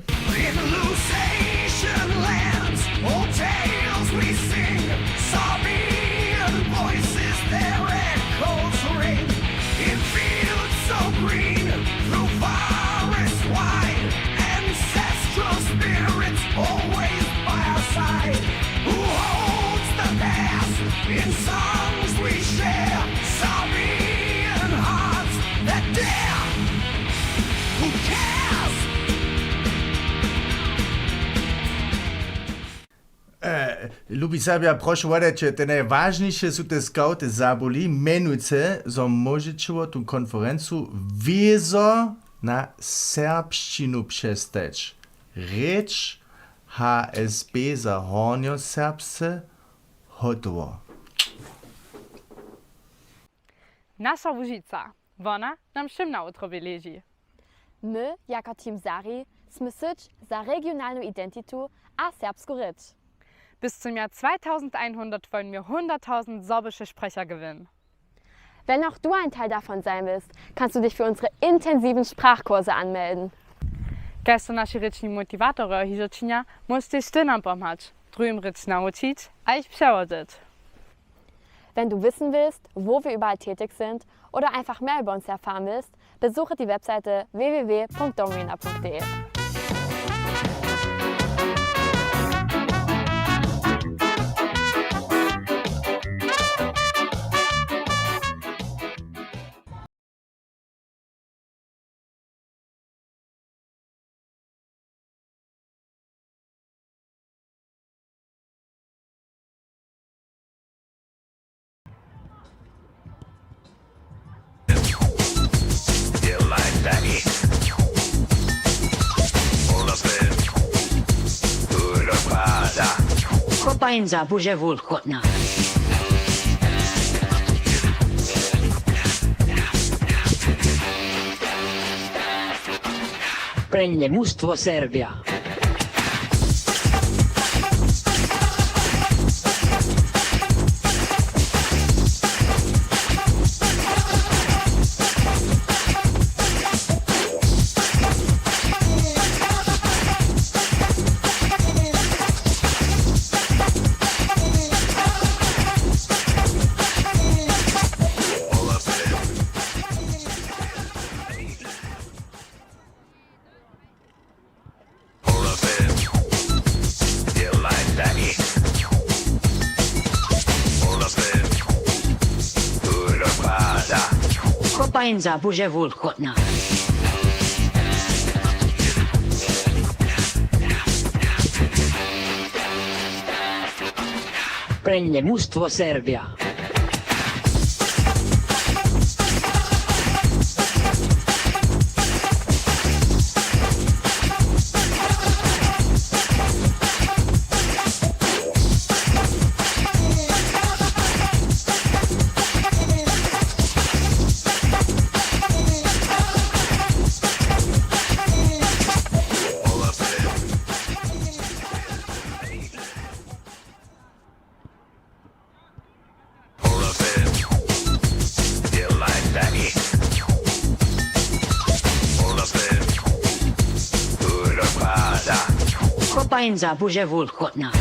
Lubi Serbia, proszę ładać, te najważniejsze są te skauty zaboli, menujcie, że możecie tu konferencję wiezo na serbszczynu przestać. Rzecz HSB za Hornio serbsce hotowo. Nasza Łužica, ona nam všem na otrowie leży. My, jako Team Zari, sme syć za regionalną identitu a serbsku rycz. Bis zum Jahr 2100 wollen wir 100.000 sorbische Sprecher gewinnen. Wenn auch du ein Teil davon sein willst, kannst du dich für unsere intensiven Sprachkurse anmelden. Gestern naši rečni motivator Hižočinja musste Stillen pomać, drüben Ritz nauczyć, a ich przełożyć. Wenn du wissen willst, wo wir überall tätig sind oder einfach mehr über uns erfahren willst, besuche die Webseite www.domrina.de. Kopainza buže vulkotna. Prende mustvo Serbia. Kopainza buže vulkotna. Prende mustvo Serbia. Kopajnza buže vulchotná.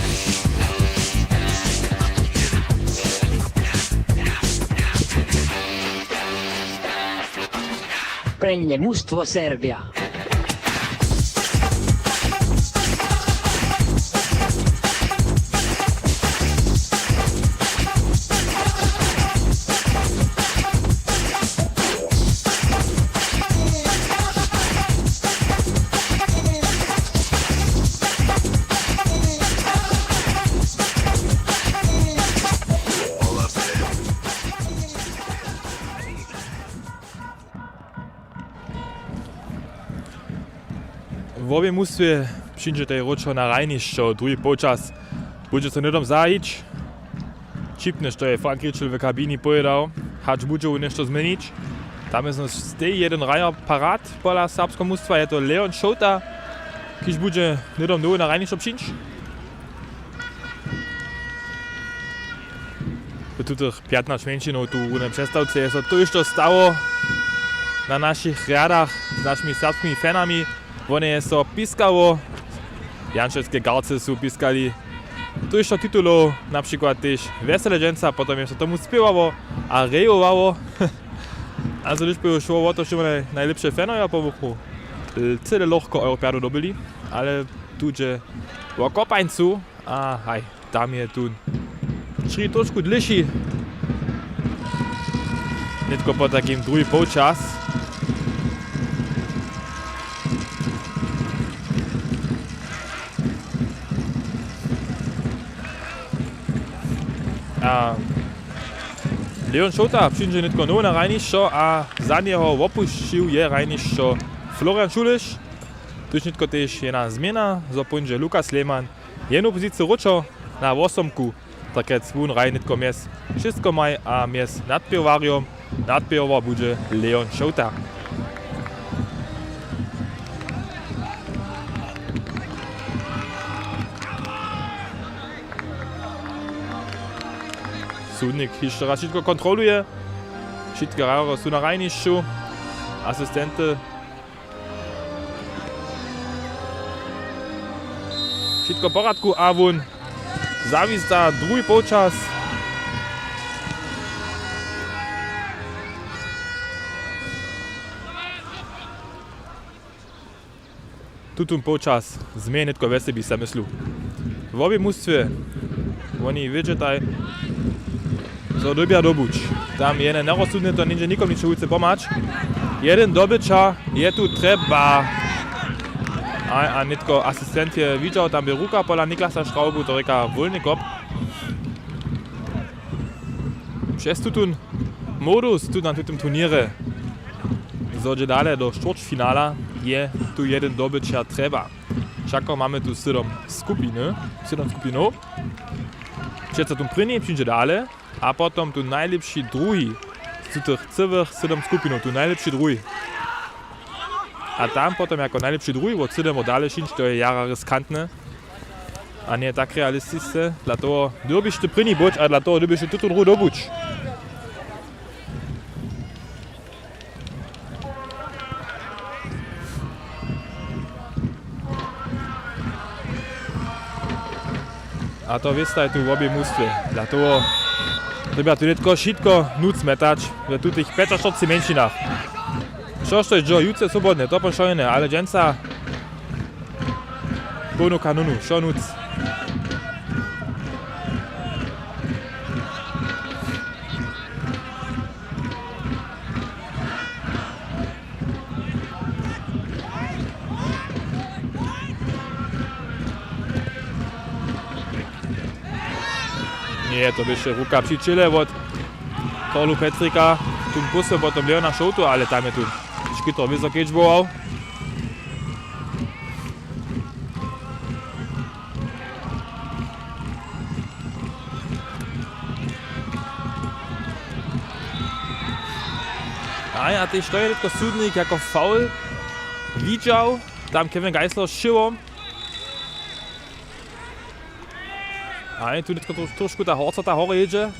Preňne mužstvo Serbia. W obie mustwie przyjdzie tej roczo na rajniszczo, drugi počas bude se nedom zajić. Čipneš, to je Frankričil w kabini pojedał, hacz bude nešto zmenić. Tam jest stej jeden rajer parat pola serbskiego mustwa, je to Leon Šouta, kiž bude nedom nowy na rajniszczo przyjść. W tutych 15 mięcinów tu w przestawce jest to już to stało na naszych radach z naszymi serbskimi fanami. One je so piskało, jančevské garce su piskali tužo titulov, napríklad tiež Veselé dženca, potom je sa tomu spievało a rejovało. A když by šlo o to, že máme najlepšie fanoja po vuchu, celé ľahko Europeadu dobili, ale tuže o Kopańcu a haj, tam je tu šli trošku dlhší. Netko po takým druhý polčas. A Leon Šouta przyjdzie netko nowy na rajniszczo, a za niego opuścił je rajniszczo Florian Šuliš. Tuż netko też jedna zmiana, zapomnije Lukas Lehmann jedną pozycję roczo na 8, tak jak swój raj netko mies 6 maj, a mies nadpiewariom nadpiewował będzie Leon Šouta. Sudnik jeszcze raz wszystko kontroluje. Wszystkie rajere są na rajniszczu. Asystenty. Wszystko w porządku, a won zawista drugi polčas. Tutun polčas zmieni netko vesel bi se myslel. W obie mustwie oni wiedzetaj so dobia dobuć. Tam jeden nerozsudny, to nie nikom nič chce pomać. Jeden dobycza je tu treba. A netko asystent je widział, tam by ruka pola Niklasa Straubu, to reka wolny kop. Przez tutun modus tu na tym turnierze zodzie dalej do čtvrtfinala je tu jeden dobycza treba. Čako mamy tu 7 skupinów. Přece tu první przyjdzie dalej, a potom tu najlepší druhý z tych całych 7 skupinów, tu najlepší druhý. A tam potom jako najlepší druhý od 7 dalej šinč, to je jara riskantne. A nie tak realisticzne, dlatego dobiš ty první bod, a dlatego dobiš ty tu druhou dobuč. A to wiestaj tu w obie mustwie. Dlatego trzeba tu netko wszystko nuc metać w tu tych 45 mięcinach. Coż to jest jutro sobotnie, to poszojne, ale dżęca pełno kanonu, co nuc. Nie, to by jeszcze ruka przyczyle od Karlu Petrika, tu busem potom Leona Šoutu, ale tam je tu škytro vysoké čboval. A ty to je netko sudnik jako faul widział, tam Kevin Geisler szyło. A tu netko trošku ta horca hore jedzie.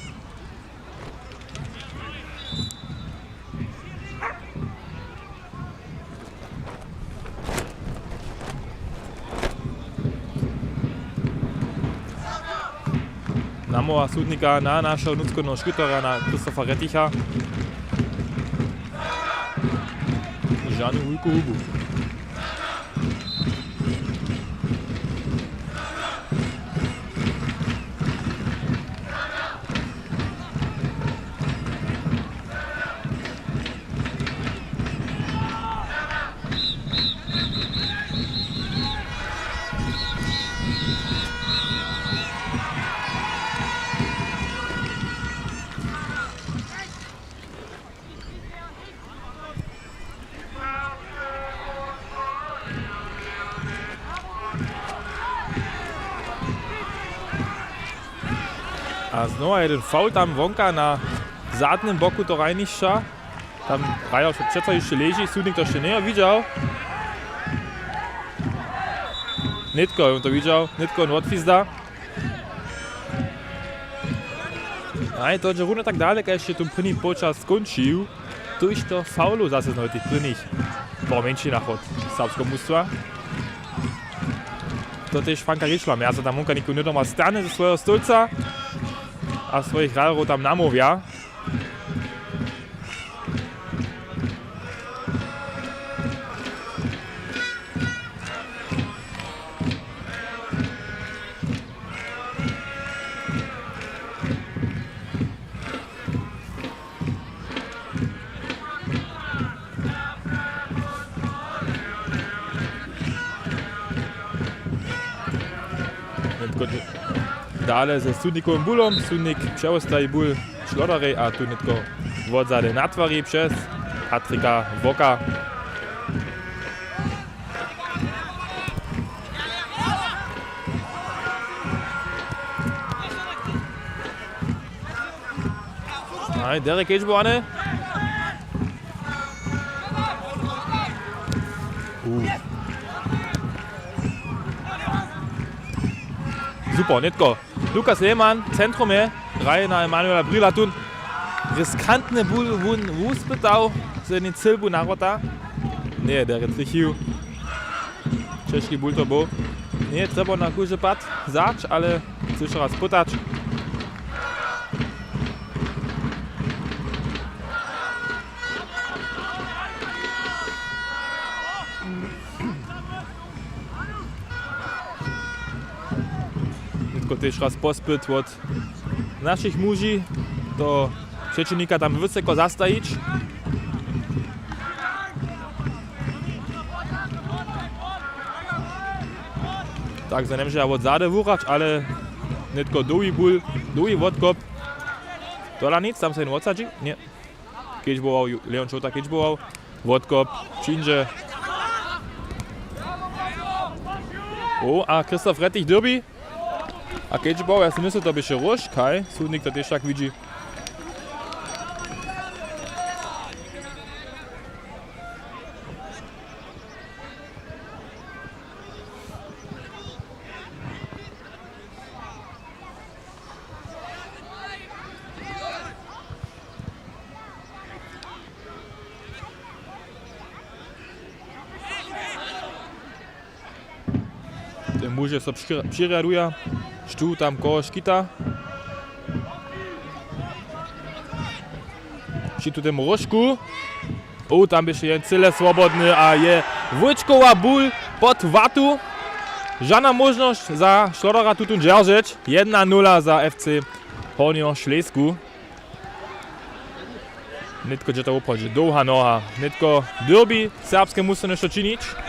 Namova sudnika na našeho nuckoného škutora, na Christofa Retticha. Žádnou hůjku hubu. A znowu jeden faul tam wonka na zadnym boku do Rajnišća. Tam Raja przeco jeszcze leży, sudnik to jeszcze nie widział. Nitko on to widział, Nitko on odpizda. A i to, że równo tak daleko jeszcze tu první počas skończył, to już to faulu zase znowu tych prvních pomenšinách od serbského mužstva. To też Franka Ričla, ja tam onka niku nie stane ze swojego stolca a svojich hráčov tam namluvia. Dále ze sudnikovým bulom, sudnik přeostají bul šlodarej a tu netko vodzade natvarí přes Patrika Voka. Aj, Derek Edgebane. Super, netko. Lukas Lehmann, Zentrum je, Reihe na Emanuela Brila tun. Riskantne bul wun spytał, że nie cylbu narota. Nie, der retrichił. Czeszki bul to był. Nie, trzeba na górze pad zać, ale coś raz pytać. Tylko też raz pospyt od naszych muži do przeciwnika tam wysoko zastajić. Tak, za nemže od zade vúrać, ale netko długi ból, długi odkop. Tola nic, tam się odsadzi? Nie. Keď bował Leon Čota, keď bował odkop, činže. O, a Christoph Rettich derby. A keď bol, ja si myslím, to by še rož, kaj? Súdnik to tiež tak vidí. Ten muže sa přiriaduje. Štú tam koho škyta. Škytu tému rožku. Tam by še jen celé svobodný a je Vojčková bul pod vatu. Žádna možnosť za Šlodara tutun držeć. 1-0 za FC Hornio Šlesku. Nitko, že to obchodí. Dlouhá noha. Nitko derby. Serbské musí nešto činiť.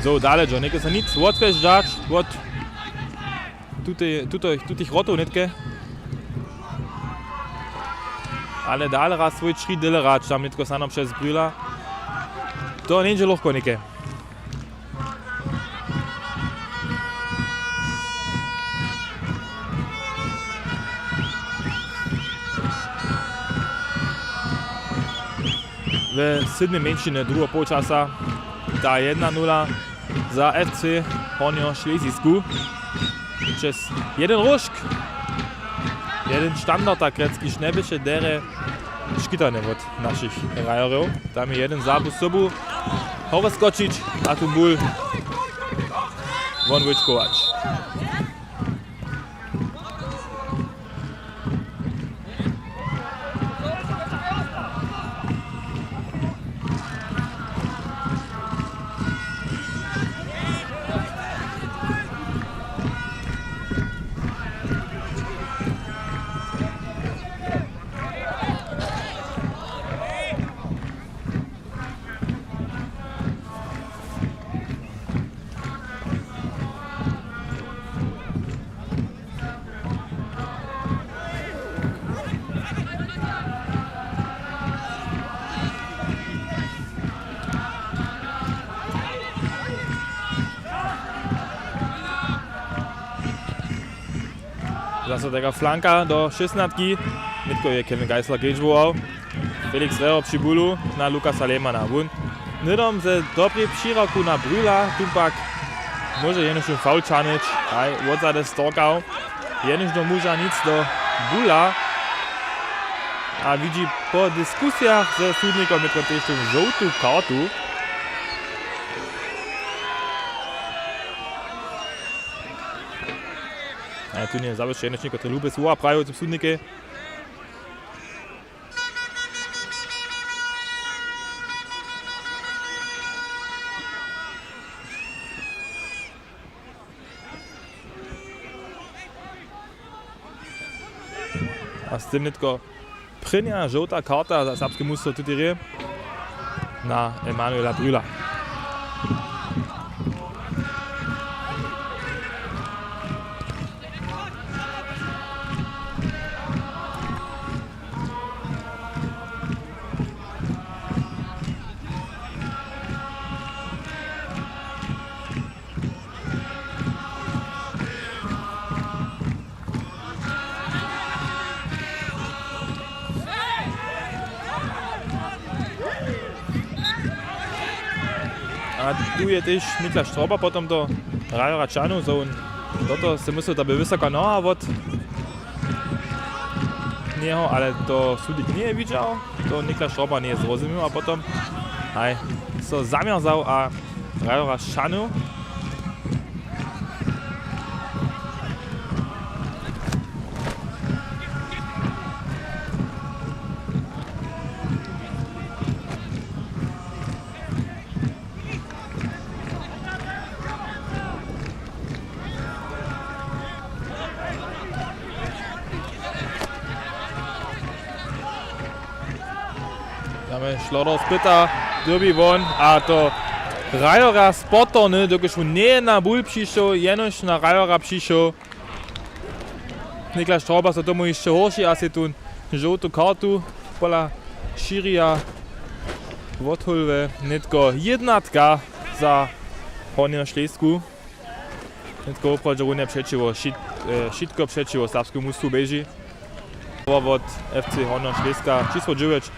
So, dalej, John, neke sa nic odveždať od tutých rotov, netke. Ale dále raz svoj 3 dyle ráč, tam netko sa nám přes Brila. To nie lahko nekaj. W 7. menšine drugo polčasa ta 1-0 za FC Hornio Schlesisku. Przez jeden różk, jeden standard, tak kreckiś nebysze dere szkitane od naszych rajerów. Tam je jeden zabus sobu chore skoczyć, a tu ból von wyčkować. Zase taka flanka do 16. Mitko je Kevin Geisler gejžboval. Felix Rero przy bólu na Lukasa Lehmana. Wun nydom ze dobrej přiroku na Brüla, tumpak może jenož faul čanič, aj odzade storkał. Jenož do muža nic do Bula. A widzi po dyskusjach ze sudnikom mit kontextu żółtu kartu. A tu nie zawiesz jenož niekto lubi słowa prajú z sudnike. A z tym nitko prynja żółta karta za serbskie mustwo tutaj na Emanuela Brüla. A tu je też Niklas Stroba potom do Rajora Čanu, so on toto si myslel, da by vysoká noha od neho, ale to sudnik nie je widział, to Niklas Stroba nie zrozumiał, a potom aj so zamierzał a Rajora Čanu Šlodor spyta, dobi von, a to Rajora sportovny, dokud nie na ból přišel, jenož na Rajora přišel. Niklas Stroba so tomu ještě horší, asi tu žoutu kartu pola Širia odholve. Nitko jednatka za Hornio Schlesku. Nitko opravdu runie přečivo, šitko přečivo serbskému mustvu beží. Od FC Hornio Schlesska, číslo 9.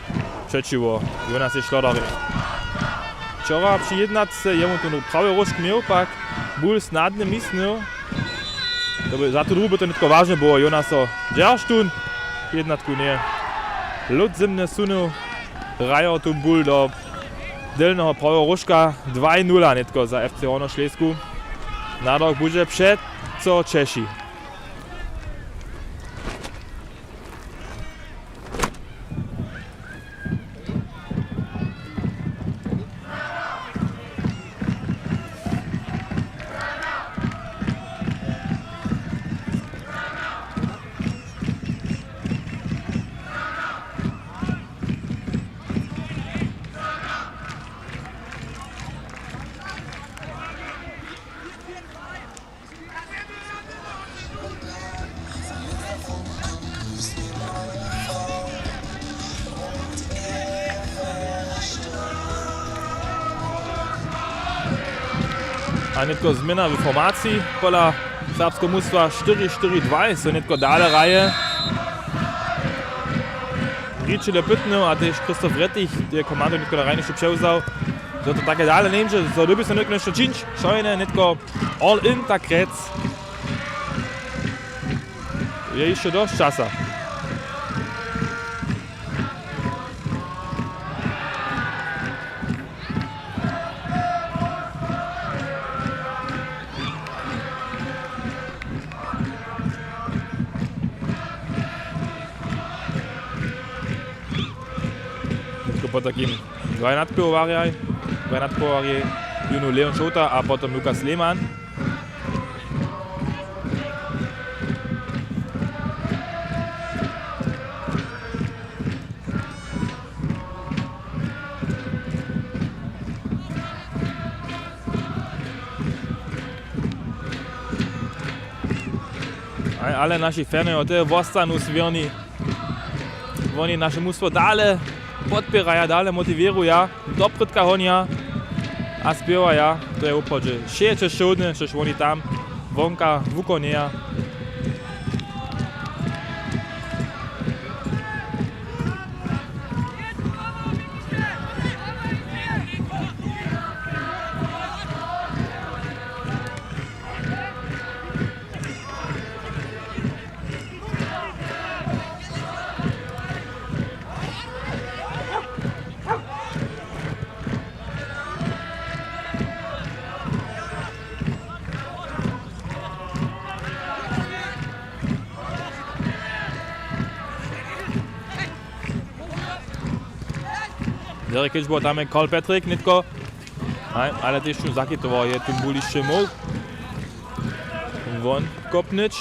Przeciwo Jonasy Šlodory. Wczoraj przy jednatce jemu tu prawy różk miał, pak ból snadny misnął. Za to drugie to nie tylko ważne było, Jonaso dzierżtun, jednatku nie. Lud zimny sunął, Rajer tu ból do delnego prawego różka 2-0 nie tylko za FC Hornio Schlesku. Nadok będzie przed co Czesi. A netko zmiana w formacji pola serbskiego mustwa 4-4-2, so netko dale raje. Ričile Pytnu a też Krzysztof Rettich, der komando netko na rajniště převzal. So to takie dale nemže, so doby se netko nešto činč, šojne netko all in tak rec. Je jeszcze dość czasa. Po takim Weihnachtspivovarie Juno Leon Schota, a potem Lukas Lehmann. Ale naši fani od tego ostanu svjerni. Oni naše mužstvo dale podpiraja, dale motiviruja, do prytka honja a spievaja. To je úplne šeče šodne, že oni tam vonka vukonia. Derek keď bol tam je Karl Patrick, netko. Ale też schon zakitoval je tym bulišće mol. Von kopnič,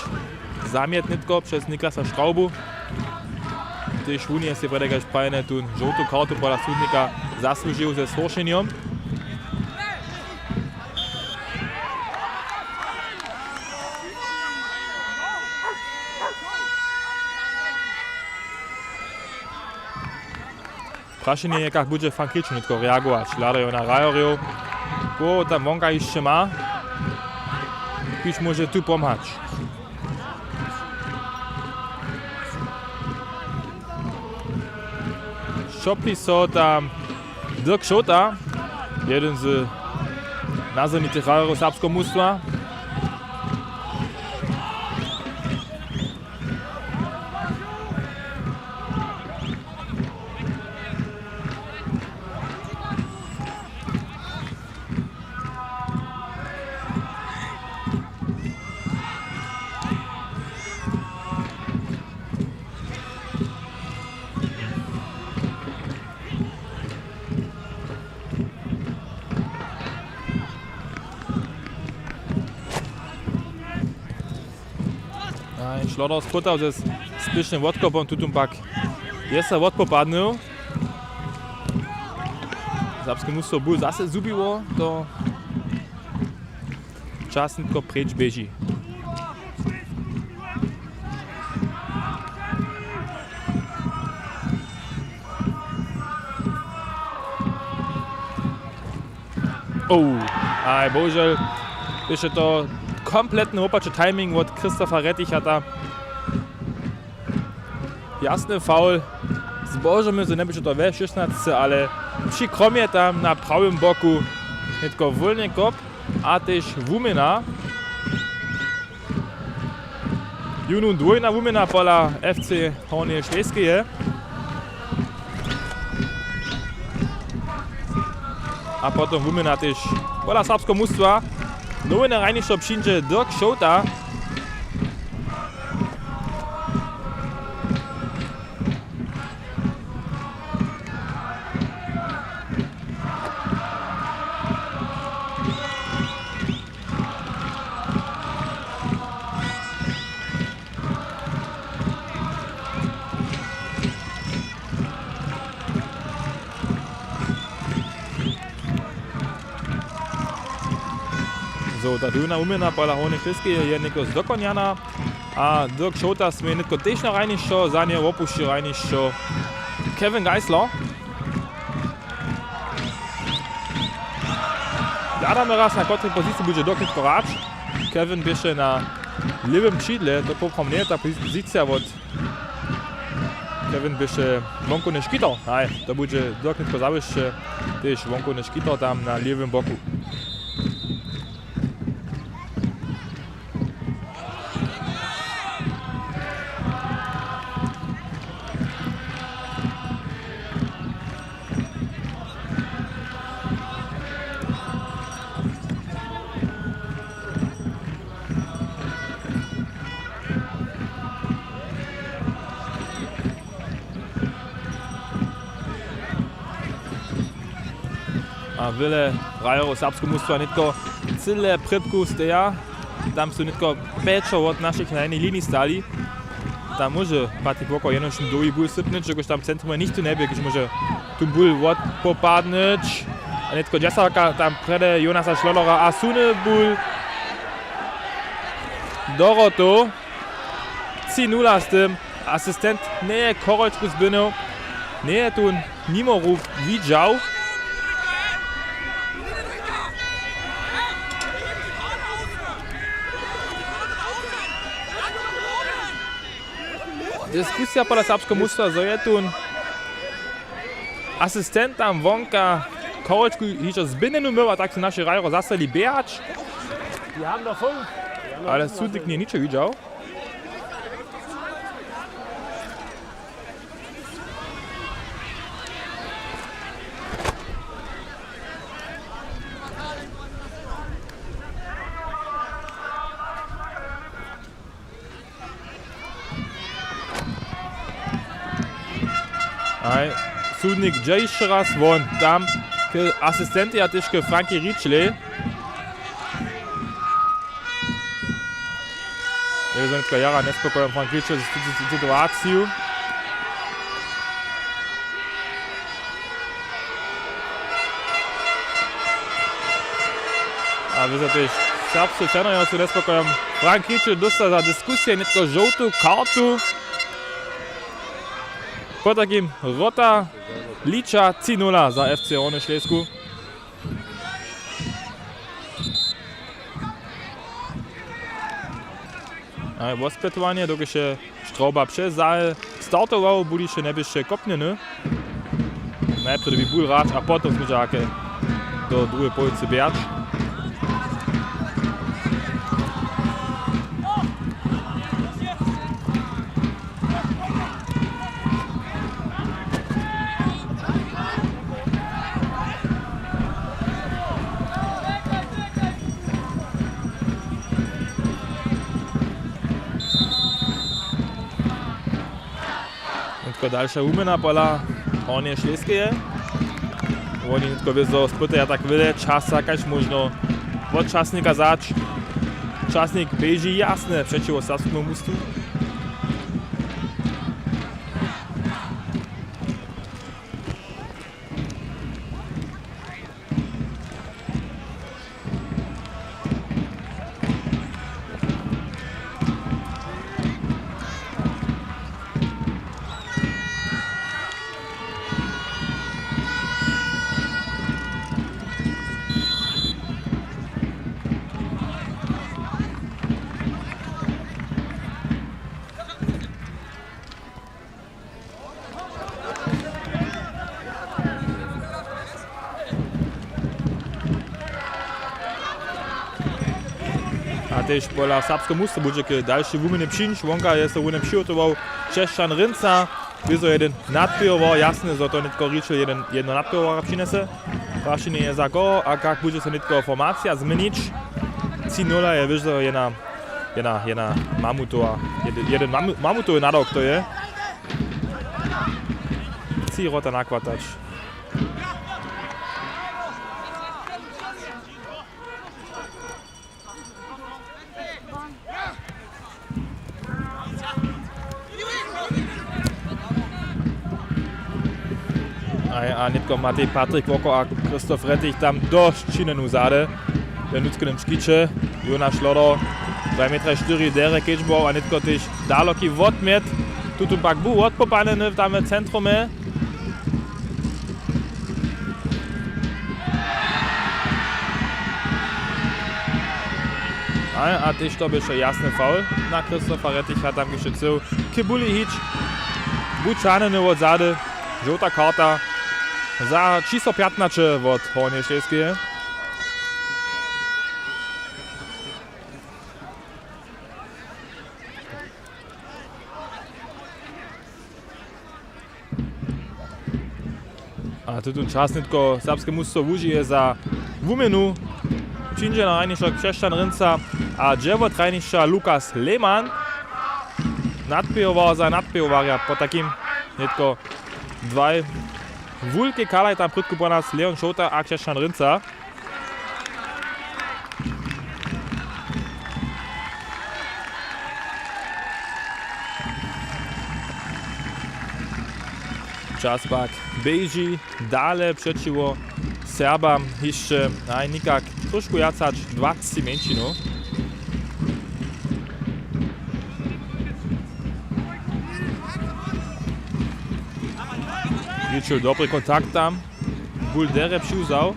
zamiet netko przez Niklasa Straubu. Też Unie se predega špajne tu žoltu kartu pola sudnika zaslužil ze zhoršenjom. Prašenie je, jak bude Frankič netko reagovať. Hľadajú na Rajorjov. Ko tam vonka ešte má, když môže tu pomhať. Šopli so tam Dirk Schota, jeden z nazornitých Rajorov serbského mužstva. Šlodor spotal ze spišným odkopom, tutum pak je sa odpopadnul. Serbské mužstvo bol zase zubilo, to čas netko preč beží. Aj bohužel je to kompletny opačný timing od Krzysztofa Retticha tam. Jasny faul. Zbožíme, že nebyže to ve 16, ale przy kromie tam na prawym boku netko wolny kop, a też Wumina. Junun dwójna Wumina pola FC Hornie Šleskie. A potom Wumina też pola serbskiego mužstva. Nowy na rajniště přijde Dirk Schota. So, ta duna umena pola Hornie Šleskie je netko zdokonjana, a Dirk Schota sme netko tež na rajnišćo, za nje opušći rajnišćo Kevin Geisler. Dadamy raz, na której pozycji będzie dokąd koracz. Kevin biesze na lewym krzydle, to popomnie ta pozycja od Kevin biesze wonku nie szkito. Aj, to będzie dokąd kozałyście, też wonku nie szkito tam na lewym boku. A wiele rajero serbskiego mustwa nitko cyle przedku steja. Tam są nitko peczo od naszych krajnej linii stali. Tam może Patrik Woko jenoś doi ból sypnąć, czegoś tam centrum nicht tu nebie, gdyż może tu ból od popadnąć. A nitko Jessaka tam prede Jonasa Schlodera a suny ból Doroto. 3-0 z tym. Asystent nie Korolczku zbyną. Nie tu nimorów widział. Dyskusja pola serbskiego mustwa, so je tu asystent tam wonka Korolczku jeszcze zbynenu myła, tak su naši rajero zaseli běhać. Ale sudnik nie ničo widział. Aj, sudnik gdzie jeszcze raz won, tam k asystenty a też k Frankie Ritschle. Ja wiem, że jara niespokojny Frank Ritschle z sytuacją. A widzę też serbscy fanowie są niespokojni. Frank Ritschle dostał za dyskusję nie tylko żółtą kartu. Po takim Rota licza 3-0 za FC Horny Ślesku. A rozpletowanie, dokąd się Strauba przez Zaal startował, byli się najbliższe kopniony. Najpierw by ból racz, a potem zmierzał do drugiej połowy biać. Dalsza umena pola Hornie Śleskie. Oni tylko wiedzą, spytają ja tak wiele czasa, jak można od czasnika zać. Czasnik bieży jasne przeciwko serbskiemu mustwu. A też pola serbskiego mustwa będzie dalszy wymiany przyjść. Wonka jest to wymiany przygotował Czeszczan Rynca. Wieso jeden nadpiłował, jasne, że to nie tylko Ritschle jedno nadpiłował przynese. Praszenie jest za go, a jak będzie się nie tylko formacja zmienić. 3-0 je wieso jedna mamutowa, jeden mamutowy nadok to je. 3 Rota nakładać. A nitko Matej Patrik Woko a Christoph Rettich tam dość činenu zade. W nudzkonym szkicze. Jonas Schloder 2,4 m Derek Kečbov a nitko też daloki odmet. Tutu pak bu odpopaneny tam w centrum. A też to byše jasny faul na Krzysztofa Retticha, tam jeszcze chcel Kibuli hić. Bučaniny od zady, żółta karta za číslo 15 od Hornie Šleskie. A tutun čas nitko serbske mužstvo užije za vumenu. Činže na rajnišok Křešćan Rinca a dževot rajniša Lukas Lehmann. Nadpivovar za nadpivovarja po takim nitko dvaj vulke kalaj tam prytku po nas Leon Šota a Křešćan Rinca. Čas pak beži dale přečivo Serbam jeszcze nikak trošku jacać 20 menšinu. Liczył dobry kontakt tam. Buldere przyuzał.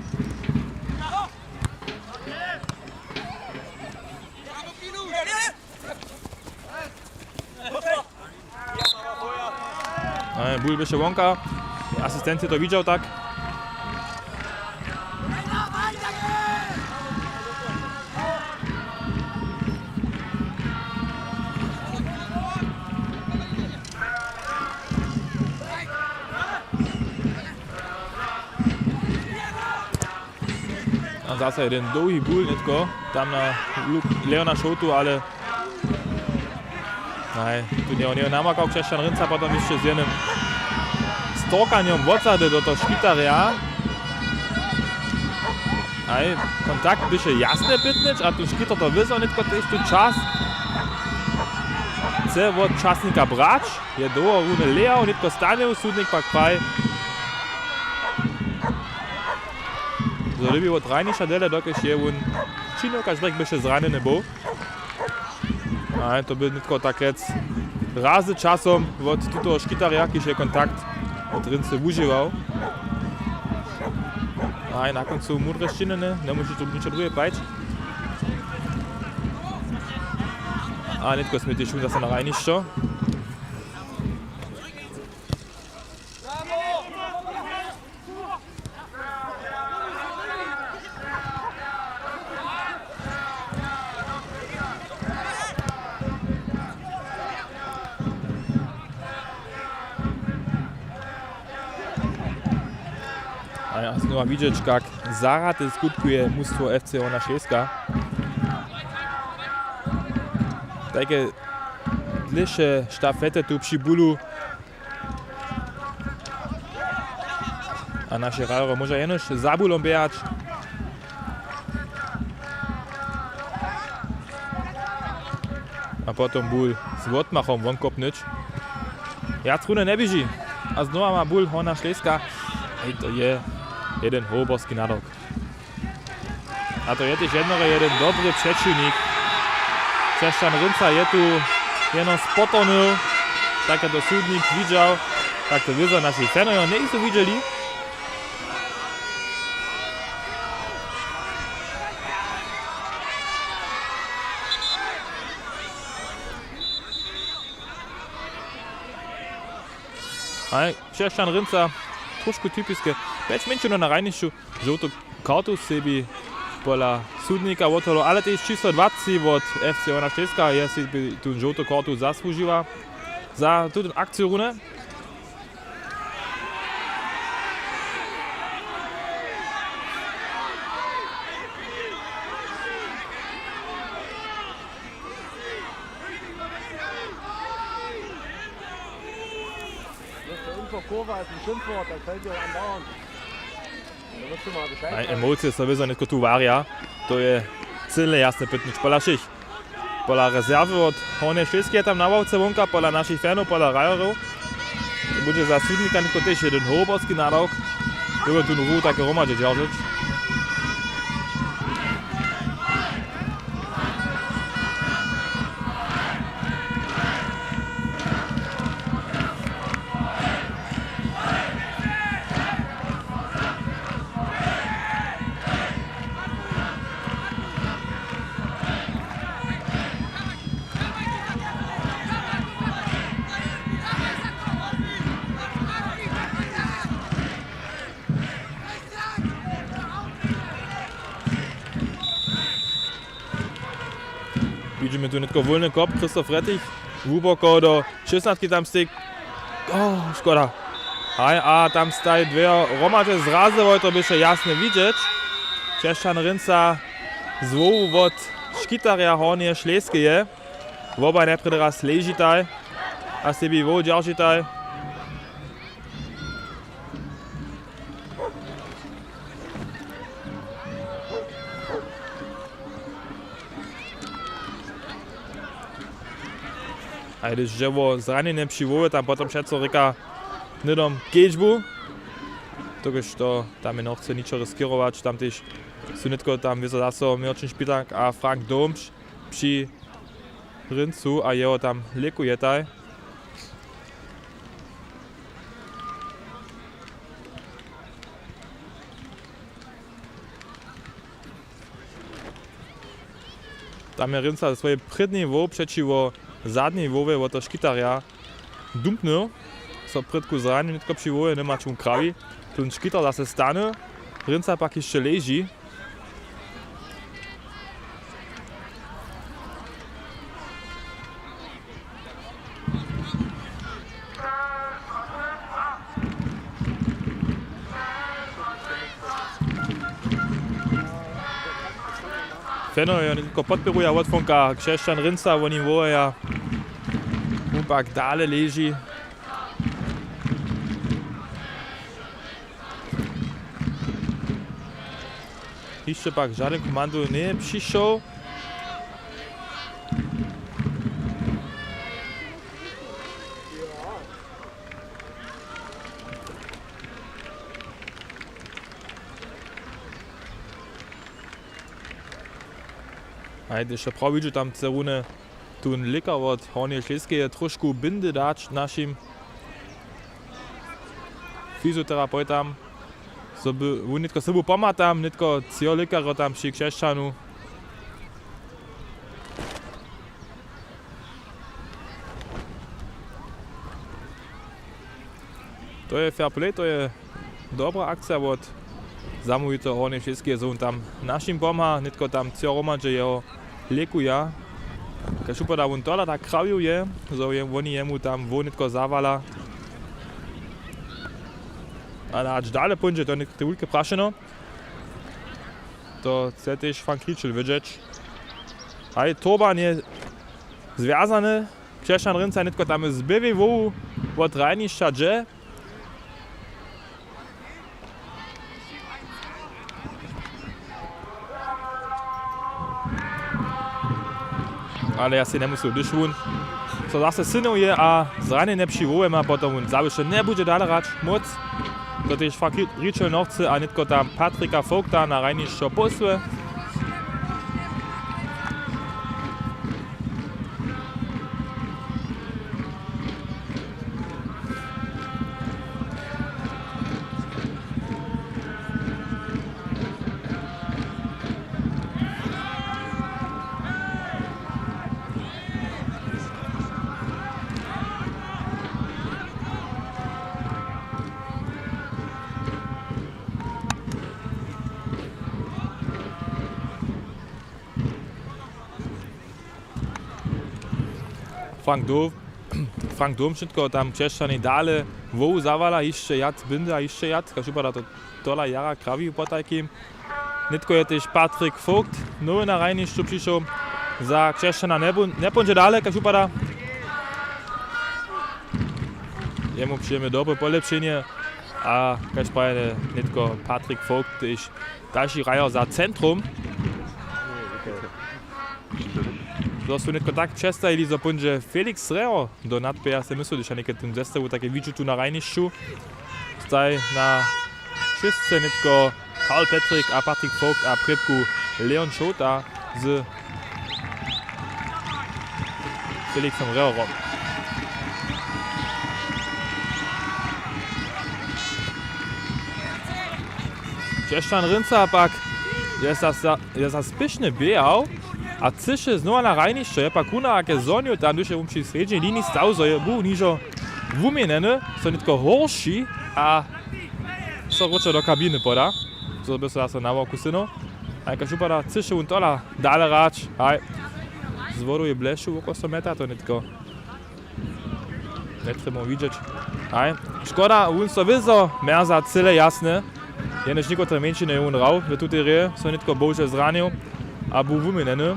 Bul byše wonka. Asystent to widział tak. A zase jeden długi ból, netko, tam na Leona Šotu, ale tu nie namakał Křešćan Rinca, potem jeszcze z jednym storkaniem w odsady do toho špitarja. Kontakt byše jasne pytneć, a tu špitar to wyzwał, netko też tu czas chce od časnika brać, je doło rune lejał, netko stanie, sudnik pak kraj. So lebi od rajniša dele, dokiaľ je on činil, kaž brek byše zranjene bol. To by netko tak rec razy časom od tuto škitarja, kiž je kontakt od Rince užíval. Na koncu mudre ščinene, ne môže tu ničo druhé pajč. Netko sme tiež zase na rajnišťo. Znova widzieć, jak zaraty skutkuje mustwo FC Hornia Šleska. Takie dlhšie štafety tu przy bulu. A naše radaro może jenož za bulom behać. A potom bul z odmachom vonkopnąć. Jac rune ne běží. A znova má bul Hornia Šleska. To je jeden hoborski nadok. A to je też jeden dobry przeciwnik. Křešćan Rinca je tu jenom spotonil, tak jak to sudnik widział, tak to wyzwał nasi fanowie nie so widzieli. Křešćan Rinca trošku typiskie. 5 minut na rajnišću, žołtu kartu sebi pola sudnika odholo, ale też číslo 20 od FC Hornia Šleska je si tu žołtu kartu zasłużyła za tu akcję rune. Kurva ist ein Schimpfwort, das fällt dir andauernd. Da wirst du mal Bescheid sagen. Emocje so wyzwa netko tu varia, to je celé jasne pytnič pola všich. Pola rezervy od Hornie Šleskie tam na ławce wonka, pola našich fanov, pola rajerov. To bude za sudnika netko też jeden hoborski nadok. To by tu nową takie romadže dzierżyć. Widzimy tu netko wolny kop, Christoph Rettich, głęboko do 16 tam styk. O, szkoda. A tam staj dwie romacze zrazy, bo to by się jasne widzieć. Czeszczan Rynca zwoł od Szkitaria Hornie Szleskie. Wobaj najpierw raz ležitaj, a sebi wo dzieržitaj. A když dževo zranjene přivoje, tam potom všetko říká nedom keďbu. Tož to tam je noch chce ničo riskirovat, tam tyž sú netko tam zase Mirčin Špitak a Frank Domš při Ryncu a jeho tam lekujetaj. Tam je Rynca svoje predný vov přečivo zadní vove od to Škitaria dumpnul, so predku zranil netko při vove nema čum kravi. Ten Škitar zase stane, Rynca pak ještě leží. Feno je netko podpiruje od fonka Křešťan Rynca, oni voja pak dále leží. Ještě pak žádný komando nepřišel. A když se praví, že tam cerune tun lika od Hornie Šleskie trošku binde dać našim fyzioterapeutam, żeby on netko sebu pomatam, netko cio likaro tam przy Křešťanu. To je fair play, to je dobra akcja od zamówito Hornie Šleskie, że on tam našim pomha, netko tam cio romadže jeho lekuja. Keď upada on tola tak kraviuje, so oni jemu tam netko zavala. Ale aż dalej pójdzie, to nie tylko praszeno. To chce też Frank Kričel widzieć. Ale Torban jest związany. Křešťan Rynca netko tam jest zbywił od rajnišća dże. Ale ja si nemusím dyšvun. Co zase synuje a zranjene přivoje ma, potom on zawyše ne bude dalej rać moc. To też Frank Kričel noch chce, a netko tam Patrika Vogta na rajnišćo posłuje. Frank Domšitko tam Křešťany dále vou zavala, ještě jad binde a ještě jad, když upada to tola jara kraví potajkým. Netko je tež Patrik Vogt, nowy na rajnišću přišel za Křešťana neponže dále, když upada. Jemu přijeme dobre polepšenie a když pojede netko Patrik Vogt, tež další rajer za centrum. To sú netko tak přestajili, že ponže Felix Reho do nadpe, ja si myslím, že niekedy ten zestavu také vidžu tu na rajnišću. Staj na šestce netko Karl Petrik a Patrik Vogt a predku Leon Šota z Felixom Rehorom. Křešťan Rynca pak je za spišne běhal, a cyše znowu na rajnišće je pa kuna, aké zonju tam duše przy srednjej linii stał, so je był nižo wumieneny, so netko horší a so ročo do kabiny poda, so by se zase na voku syno. A keď upada cyše un tola dále ráč, haj, z wodu je bleszu oko 100 metra, to netko nie trzeba widzieć. Aj, szkoda, on so wyzo, merza cyle jasne. Jenož niekotore menšine je on rał, w tutej rije, so netko bože zranil, a był wymieneny.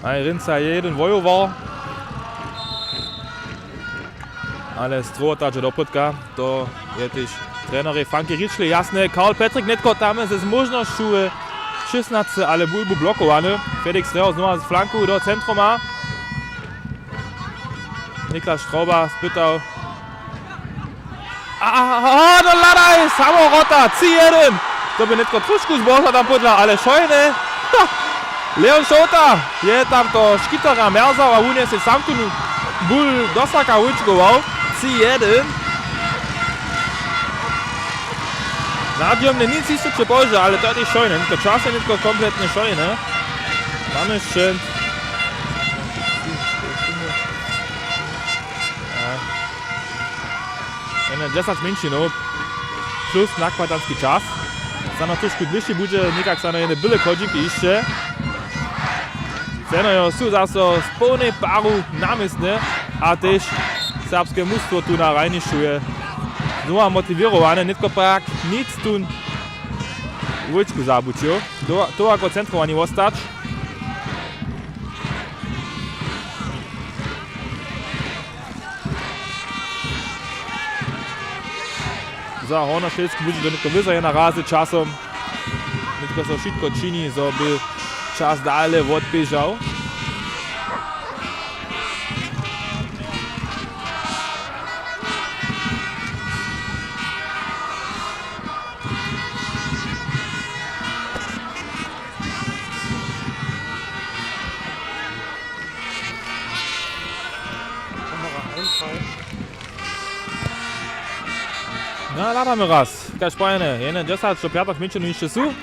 Aj, Rinca jeden wojował. Ale strotače do potka, to je tyž trenery Funky Ričli jasne. Karl Petrik netko tam ze zmožnošću 16, ale bulbu blokowany. Felix Reho znowu z flanku do centruma. Niklas Strauber spytał. Do ladaj, samo rota, 3-1. To by netko trošku zboża tam podla, ale szojne. Leon Šota je tam to škitera merzał, a on je se sam tu bul dosaka učkoval. 3-1. Nadjomne nic isto przepože, ale to je šojne. To čas je netko kompletne šojne. Mamy szczęt. Jeden 10 minut plus nakładanski czas. Za na trošku bliższy będzie nikak za na jedne byle kodzinki jeszcze. Cenojo sú zase z plnej paru námestné a tež serbské mužstvo tu na Rajnišu je znova motivované, netko pak nic tu vojčku zabučil. To ako centrovaný ostať. Za Horna Šledsku bude to netko vyzaje na razy časom. Netko so všetko činí, so by čas dále odběžal. No, ladamy raz. Kaj spojene. Jeden 10, što 5 minut jeszcze sú.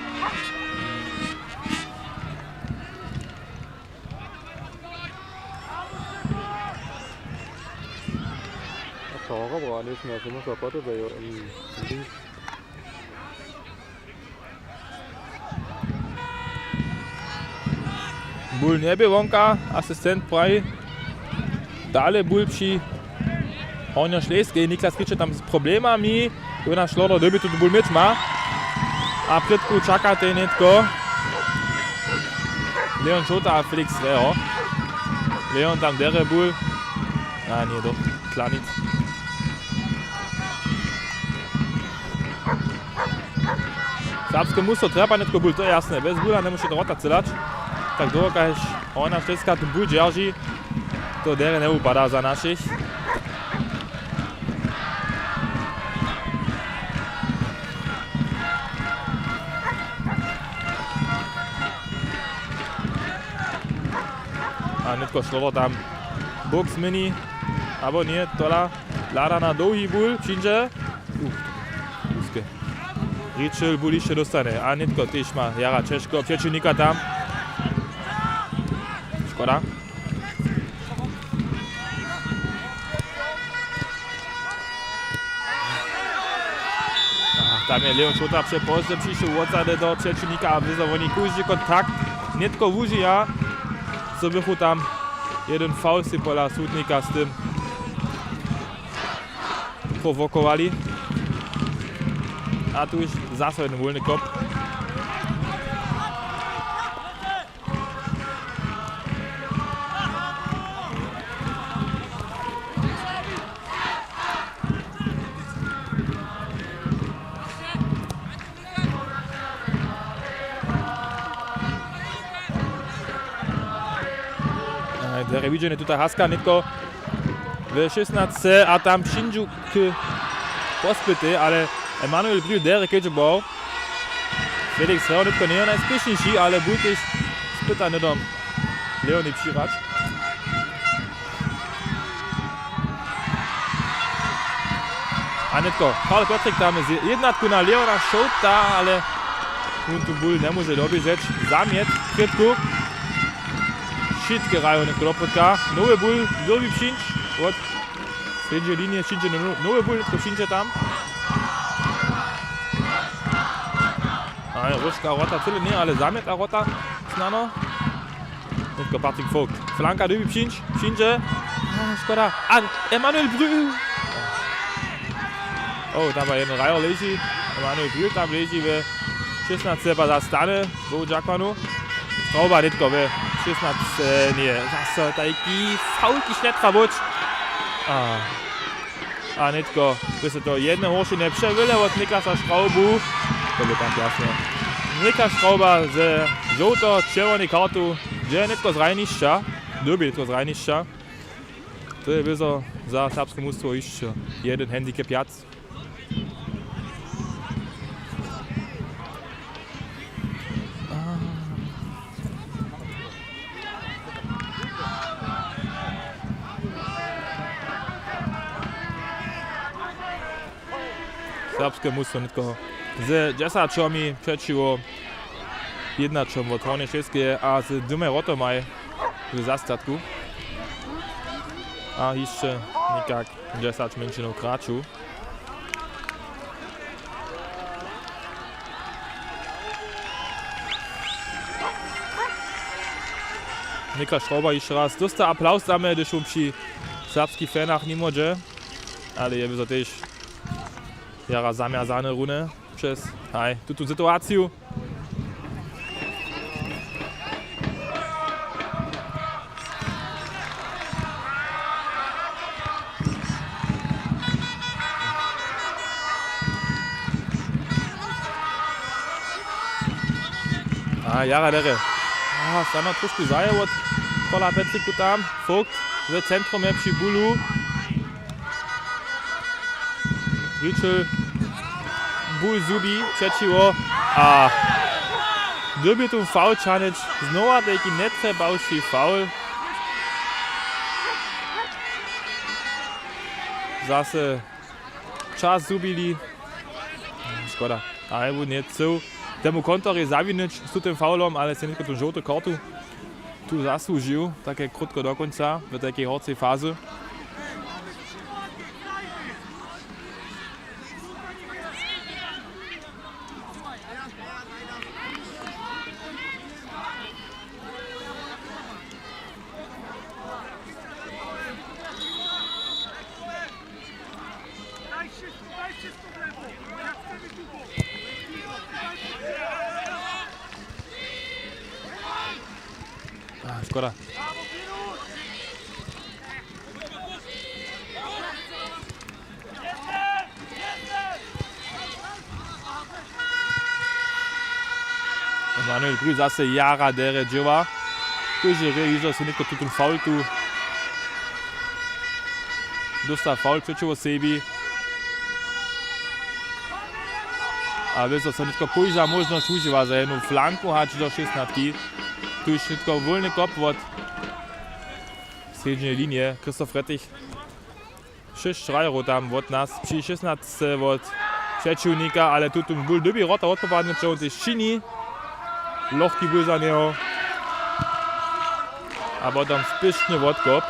Bul niebie wonka, asystent pravi. Dale bul przy Hornja Šleske. Niklas Riče tam z problemami. Ona Šloder dobi tu bul mieć ma. A predku čakate netko Leon Šota a Felix Reho. Leon tam dere bul. A nie, doch Klanic. Serbské mužstvo treba netko bul, to je jasné. Bez bula nemôže to rota celať. Tak dokáž Hornja Šleska ten bul drží. To dere neupadá za našich. A netko Šloder tam box mini. Abo nie, tola láda na dlouhý bul, činže. Úzke. Ričel bul ještě dostane. A netko tyž má Jara Češko, přečelníka tam. Škoda. Tam je Leon Šota přepozdě přišel odzade do přečelníka a vyzavoní kůží kontakt. Netko vúžia. Co bychu tam jeden faul si podľa súdnika s tým provokovali. A tu už zase jeden voľný kop. Dere widzimy tutaj Haska netko w 16 a tam Shinju pospyty, ale Emanuel Brühl dere keďže bol. Felix Reho netko nie je najspiešnejší, ale bude tiež spytany do Leony Přirač. A netko Karl Petrik tam je jednatku na Leona Šota, ale on tu bul nemôže dobiežeć. Zamiet krytku. Všetky rajú netko do potka. Nowy bul, druhý přinč od Srednje linie, wszędzie nowy ból, tylko wszędzie tam. A Ruszka rota tyle nie, ale zamet a rota znano. Tylko Patrick Vogt. Flanka dobi wszędzie. Szkoda. A Emanuel Brühl. O, tam war jeden Reier leży. Emanuel Brühl tam leży w 16 pa zastane w Dżakwanu. Strauba netko w 16, nie, zase taki faulki šnetra buď. A netko, by se to jedno horšie nepřevyle od Niklasa Straubu. To by tak jasne. Niklas Strauba z žouto-červenej kartu, gdje netko z Rajnišća, dobi netko z Rajnišća. To je vizo za serbsko mužstvo ještě jeden handicap jac. Serbské mužstvo netko z 10 přečivo 1 od Hornej Šlesky a z 2 rotomaj v zastatku. A jeszcze nikak 10 menšinou kráču. Niklas Strauba jeszcze raz. Dosta aplauz dáme, když on při serbských fanách nemůže. Ale je to też jara zamiazane rune przez tuto sytuaciju. Jara dere. Sama trošku zaje od kola Petriku tam. Vogt v centrum je při bulu. Ričel bul zubi, přečivo. A dobi tu faul čanič. Znova taký netrebavší faul. Zase čas zubili. Škoda. Ale bu něco. Temu kontor je zawinić z tym faulom, ale se netko tu žoutu kartu tu zasłużył, takie krótko do końca, w takiej horcej fazy. Škoda. Emanuel Brühl zase jara dere dživa. Tuže reža se netko tu faul tu. Dosta faul přečivo sebi. A viso se netko pojža možnost uživa za jednu flanku hač do 16. Tu je netko voľný kop od srednjej linie. Christoph Rettich 6 štrajerov tam od nás. Při 16 od přečivníka, ale tu bol doby rota odpopadne, čo on si čini. Lohký bol za neho. A potom spišný odkop.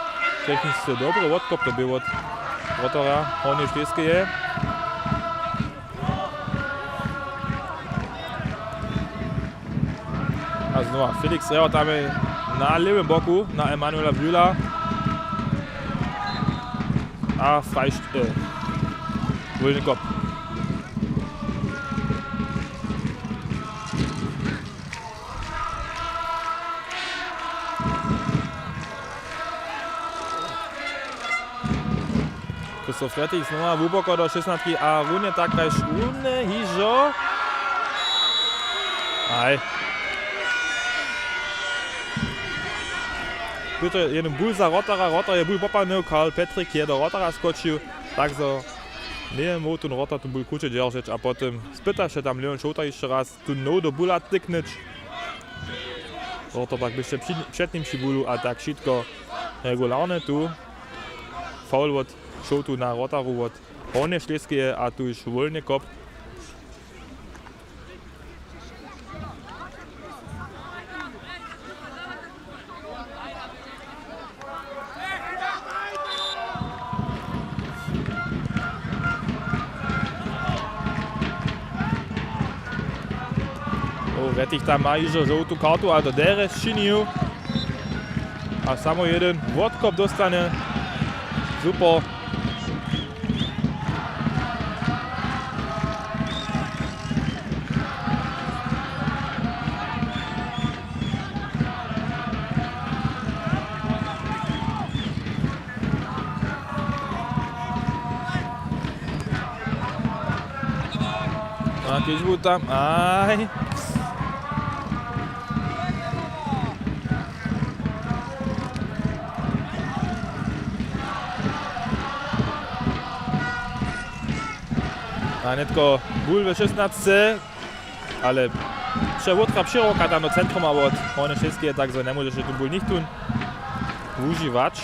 Technicky dobrý odkop to byl od rotora Hornej Šlesky. A znova Felix Reher tam je na levém boku, na Emanuela Brühla. A voľný kop. Christoph Rettich znova vúboko do 16 a runne takraj runne hižo. Aj. Bitte jeden bul za Rotara, Rotar je bul popanil, Karl Petrik je do Rotara skočil, tak so nie mógł ten Rotar ten bul kuče držeć, a potem spyta się tam Leon Šouta jeszcze raz, tu no do bula tyknąć. Rotar tak jeszcze przed nim przy bulu, a tak wszystko regularne tu. Faul od Šoutu na Rotaru od Hornej Šlesky, a tu już wolny kop. Retich tam ma iżo żółtą kartu, ale to dere sčinił. A samo jeden odkop dostane. Super. A keď budú tam, aj. A netko bul ve 16, ale przełotka przyroka tam do centrum, a od one wszystkie, także nie może się tu bul nicht tun używać.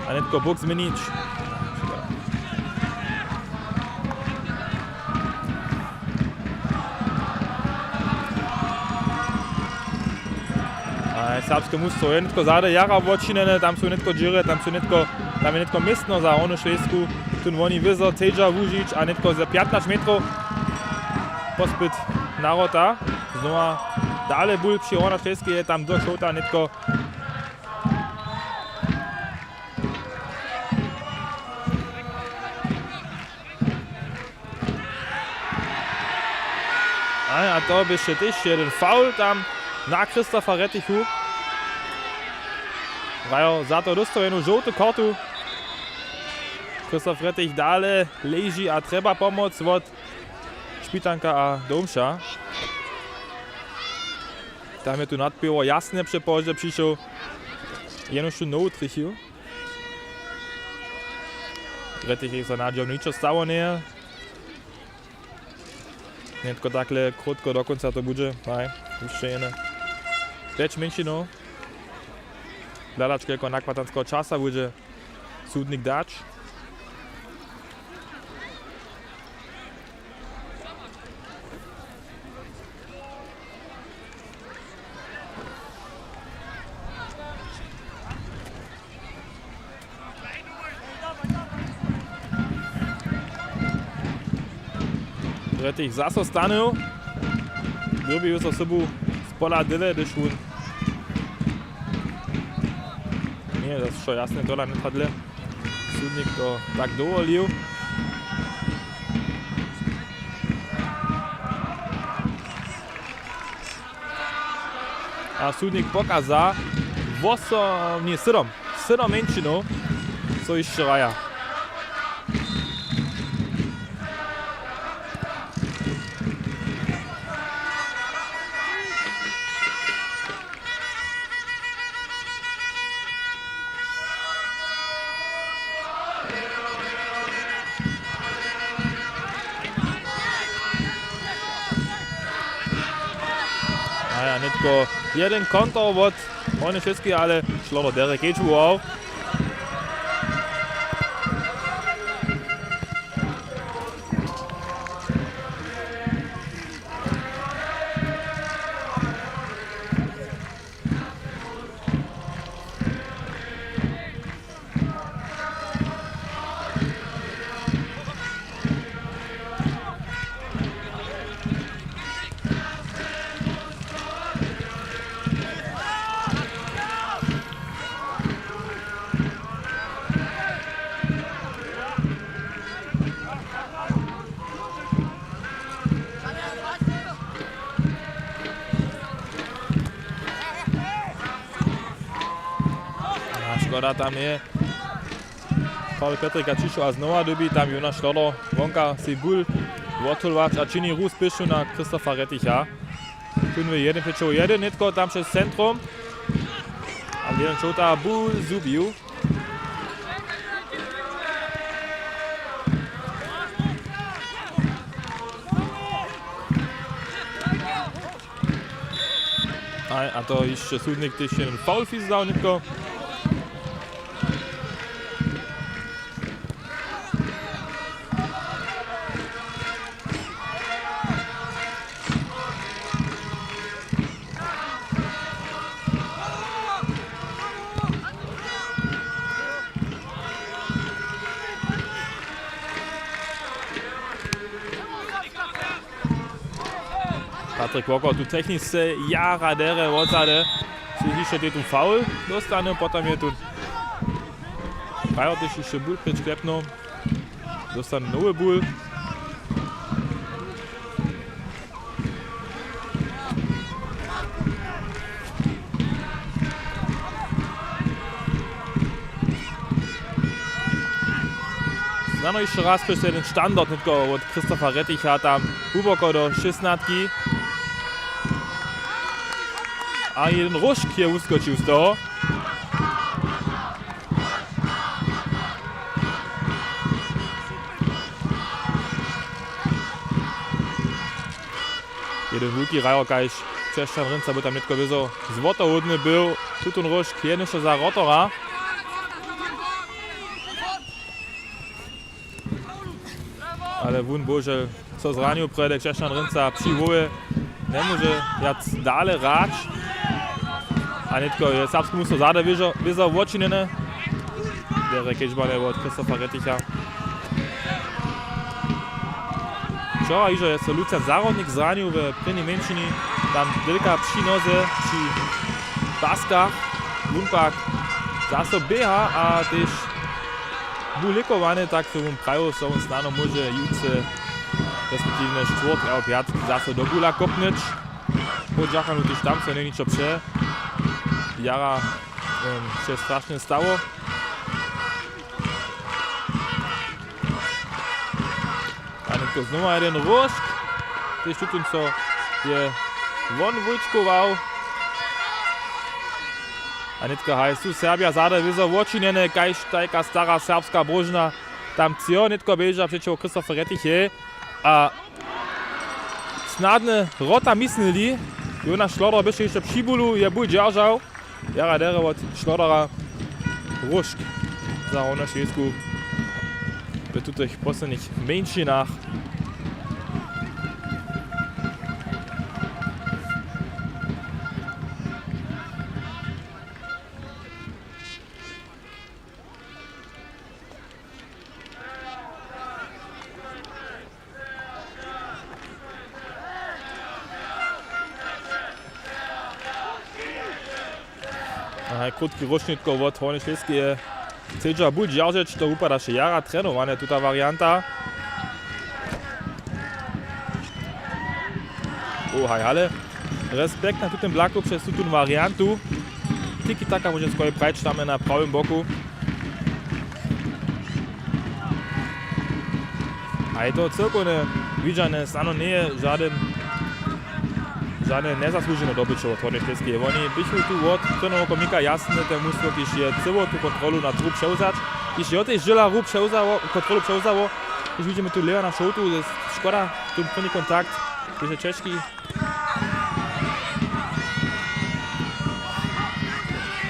A netko Bóg zmienić. Serbskie mustwo je netko zade jara odčinene, tam sú netko džire, tam je netko mestno za onu Šlesku, tu oni vyzo Tejža Vužič a netko za 15 metrov pospyt narota. Znova dále bul při ona Šlesky je tam do šouta netko. A to by še tyž jeden faul tam na Christopha Rettichu. Rajo za to dostal jednu žoutu kartu. Christoph Rettich dále leží a treba pomoc od Špitanka a Domša. Tam je tu nadpivo jasne přepože přišel jenom tu novou trichu. Rettich je sa nadjom ničo stalo nie. Netko takhle krotko do konca to bude. Aj, ještě jedne. 5 menšinov. Hľadačka jako nakvatanského časa bude súdnik dáč. Rettich zase stanul. Dobił za sobą z pola dyle, gdyż on nie, to jest jasne, dola nie padle. Súdnik to tak dovolil. A súdnik pokazal 7 menšinov, co ešte raja. Netko jeden konto od one všetky, ale šlo do Derek Ečuov. Škoda tam je. Pavel Petrika čišo a znova dobi, tam Jonas Štoder vonka si bul odtulvač a čini rus pišu na Christopha Retticha. Tu je 1-5-1, netko tam přes centrum. A jeden šouta bul zubił. A to ještě súdnik tyž jeden faul fizdal netko. Patryk Walker tu technice jara dere odzade. Si jeszcze tu faul dostane, potem je tu Rajo też jeszcze ból przyklepną. Dostane nowy ból. Znano jeszcze raz przez ten standard, nie tylko od Krzysztofa Retticha, tam głęboko do 16. A jeden Ruszk hier uskoczył z toho. Jeden hulki Rajo, kajś Czeszczan Rynca, bo tam nie tylko wyzo złotohodny był. Tutun Ruszk, jeden jeszcze za Rotora. Ale wun bože, co zranil predek Češan Rynca přivoje, ne može jac dále ráč. A netko je Serbsku musto zade vyzo vočinene. Dere keďžbane od Krzysztofa Retticha. Včera iže je se Lucian Zarodnik zranil v první menšini. Tam velika při noze, při paskách. Vun pak zase běha a tež bulikovane, tak so mu prajo, so on snano može jutce, respektive čtvrt a pjat zase do bula kopnič. Po džachanu tež tam se niečo pře. Jara się strasznie stało. A netko znowu jeden Ruszk. Tež tutun co je von vujčkoval. A netko haj su Serbia zade vyzo vočinene, kajž tajka stara serbska brožna. Tam cio netko beža přečeho Krzysztofa Rettiche. A snadne Rota myslili, Jonas Šlodor byše ještě přibulu, je buď džaržal. Jara dere od Šlodora Ruszk za Hornja Šlesku v tutých posledných menšinách. Krótki ročnitko od Hornje Šleske je Cedža buď džaržeč, to upada še jara trénovane, tuta varianta. Haj, ale respekt na tutem blaku przez tutun variantu. Tiki taka może skoro prajč tam na prawym boku. A je to celkovne widziane, stano nie je żadne nezasłużone dobycie od Hornje Šleske. Oni bychu tu od trenerova komika jasne, ten musto, když je celou tu kontrolu na trup převzat. Když je tej žila rup kontrolu převzalo, když vidíme tu Leona Šoutu, je škoda, tu první kontakt, když je Češky.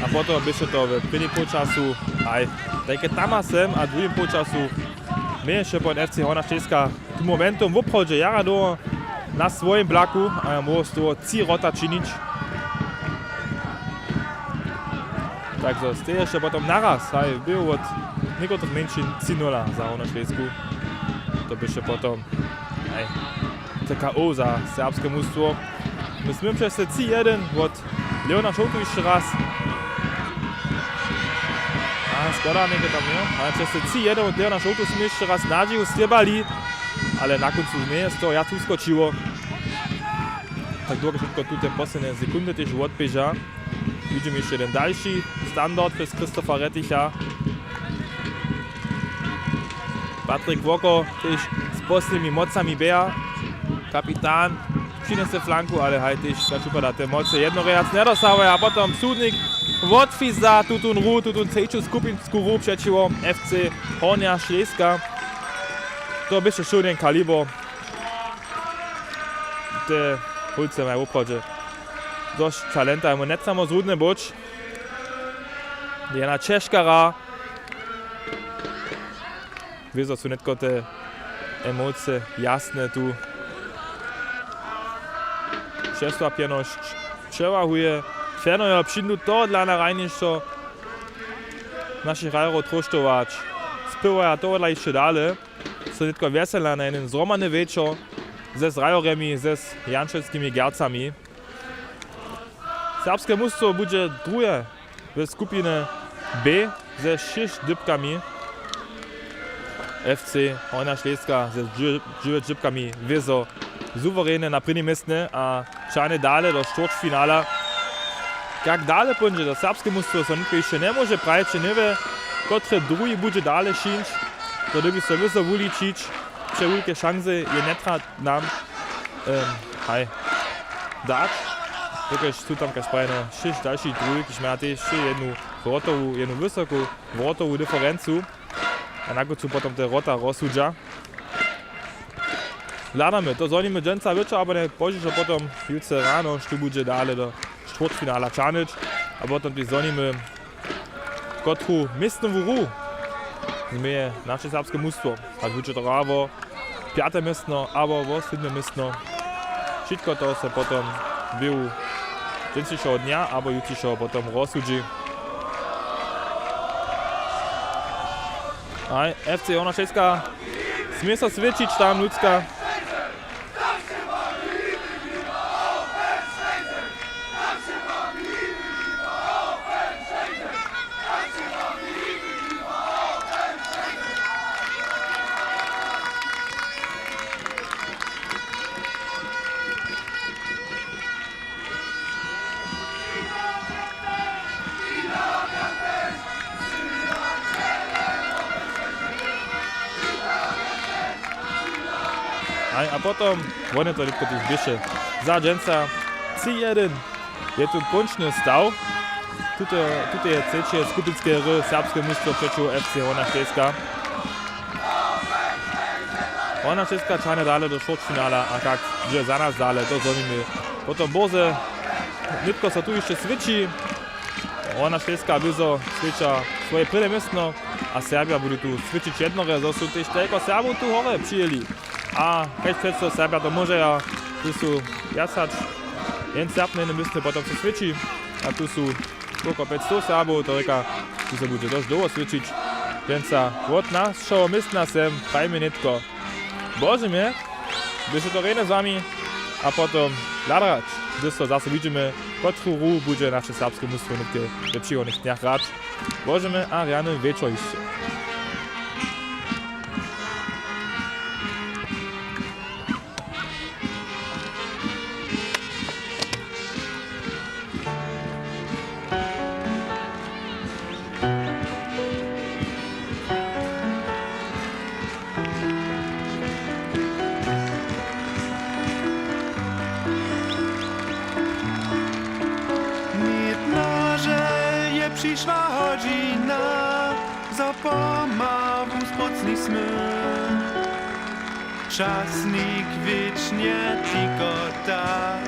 A potom byše to v prvním polčasu, aj také tam sem a v druhém polčasu menše pod FC Hornja Šleska tu momentum v obchodě jara do na swoim blaku, a może z toho 3 rota činić. Takže z tej jeszcze potom naraz, hej, był od niektórych menšin 3-0 za Hornja Šlesku. To by się potom, hej, TKO za serbskie mustwo. Myśmy przez 3-1 od Leona Šoutu jeszcze raz. A szkoda mnie tam, nie? Ale przez 3-1 od Leona Šoutu jsme jeszcze raz nadził strebali. Ale na końcu nie z toho jac uskočiło. Tak długo szybko tu te posledné sekundy też odbieża. Widzimy jeszcze jeden dalszy standard przez Krzysztofa Retticha. Patryk Walker też z poslednými mocami bieha. Kapitan přinese flanku, ale haj też začupada te moce. Jedno rejac nedosahuje a potom súdnik odfizza tutun cejčiu skupinsku hru přečivo FC Hornja Šleska. To byše šel ten kalibr. Te hulce majú v obchode dosť talenta, mu net samo zrudne boč. Jena Češkara. Vyzo sú netko te emoce jasné tu. Šestvá pjenošť převahuje. Ferno je přidnú to dla na rajnišo našich rajrov troštovač. Spyvaja to dla ešte dále. So netko vesela na jeden zromany večer. ze Zrajoremi, ze Jančevskimi Gercami. Serbskie mustwo będzie drugie w skupinie B ze 6 dybkami. FC Hornia Šleska ze 9 dybkami wieso suwerene na prvním miejsce, a čane dale do čtvrtfinala. Jak dale pójdzie, to serbskie mustwo so nitko jeszcze nie może prawić, nie wie, kotre drugi będzie dale šinč, to gdyby so wieso uličić, przewielkie szanse je netra nam dać. Tylko tu tam kaspajne 6 dalszych dróg, kiż ma też jeszcze jedną wysoką wrotową dyferencję, a na końcu potem te rota rozsudza. Ladamy, to zonimy dżęca wieczór, aber nie później, że potem jutro rano tu będzie dalej do czwartfinala czanyć, a potem też zonimy kotru miestną wóru. Zmieje nasze serbskie mustwo, a będzie to rawo, 5. miestno, albo 7. miestno. Wszystko to se potem był dzisiejszego dnia, albo jutrzejszego potem rozsudzi. FC Hornia Šleska smie so svědčić tam ľudská. A potom one to tylko też bieše za dżęca 3-1. Je tu končný stav. Tuto je trzecie skupinské hry serbskie mustwo przeciw FC Hornia Šleska. Hornia Šleska čane dale do čtvrtfinala, a tak že za nas dale, to zonimy. Potom Boze, nitko se tu jeszcze sviči. Hornia Šleska wyzo sviča svoje prvé miestno, a Serbia bude tu svičić jednore, so su też tylko Serbov tu hore přijeli. A keď přesto Serbia to môže, a tu sú jasať jen Serb na jednom mieste, potom sa svičí. A tu sú koľko 500 Serbov, to reka, tu sa bude dosť dlho svičiť. Jen sa od našho miestna sem prajme netko. Bože mie, byše to rejne s vami a potom hľadať, kde sa zase vidíme, kotru hru bude naše serbské mustwo netke v příhodných dňach hrať. Bože mie a riadny večer ešte. Przyszła godzina, za pomału spocniliśmy. Czasnik wiecznie tikota,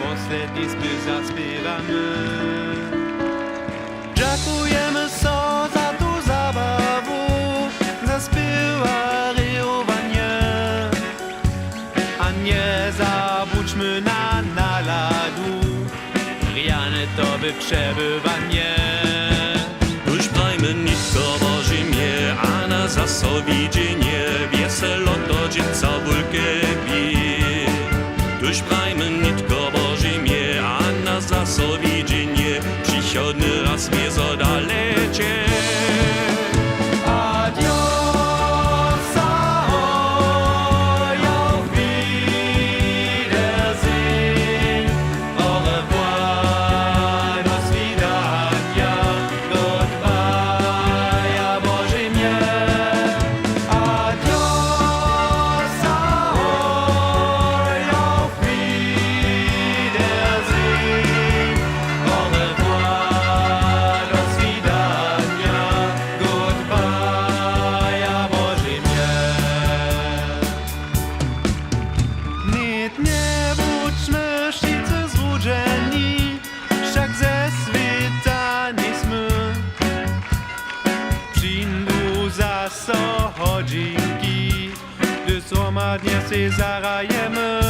posledni spiew zaśpiewamy. Dziękujemy so za tu zabawu, za śpiewarywanie, a nie zabudźmy na naladu. Riane to by przebywanie. Już prajmy nitko Bożymie, a na zaso widzenie, wieselo to dziecka wulkę bije. Już prajmy nitko Bożymie, a na zaso widzenie, przychodny raz mnie zadalecie. Ładnie się zarajemy.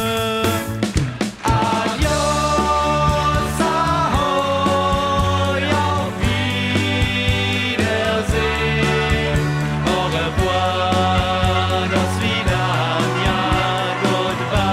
Goodbye.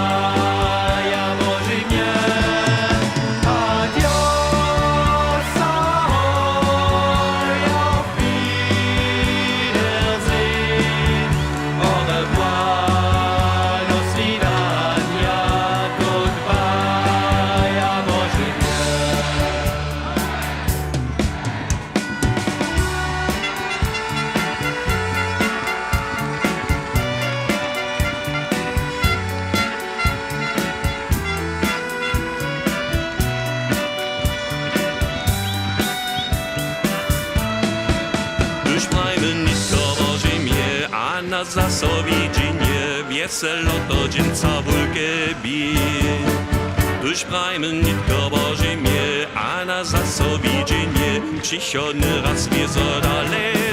Tuż prajmy nitko Boże mnie, a na zasowidzinie wieselo to dzięca wulkę bije. Tuż prajmy nitko Boże mnie, a na zasowidzinie przychodny raz wiezo daledzie.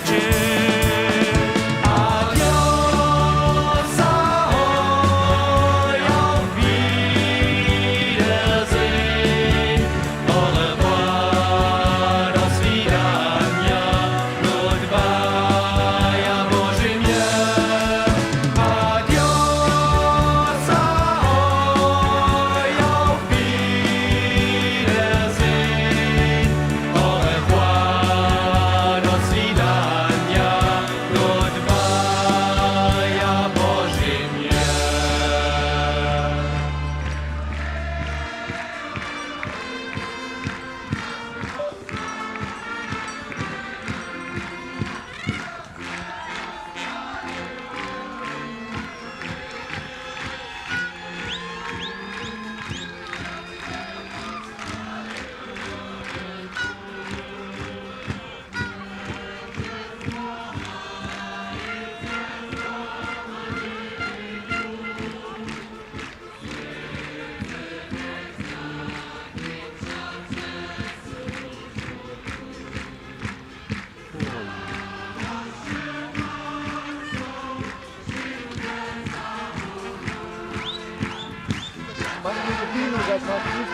das war gut.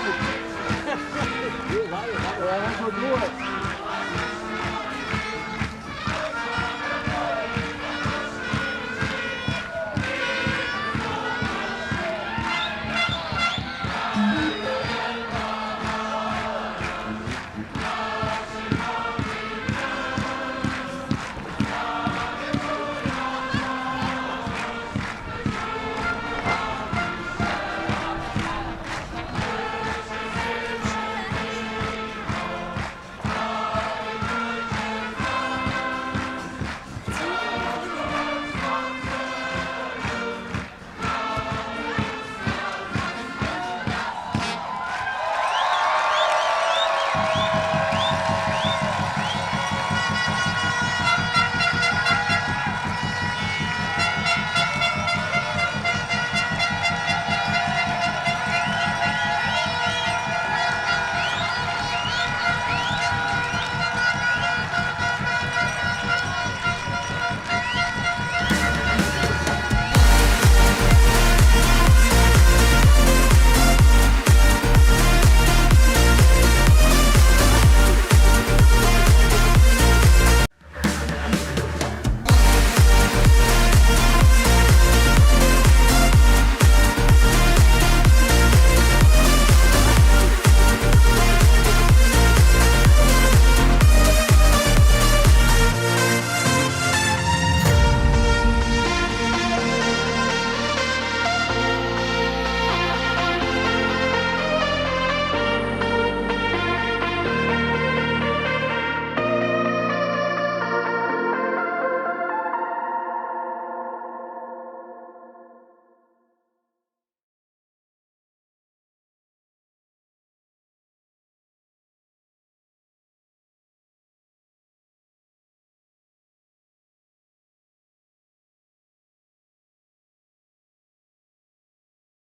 Ja, das war gut.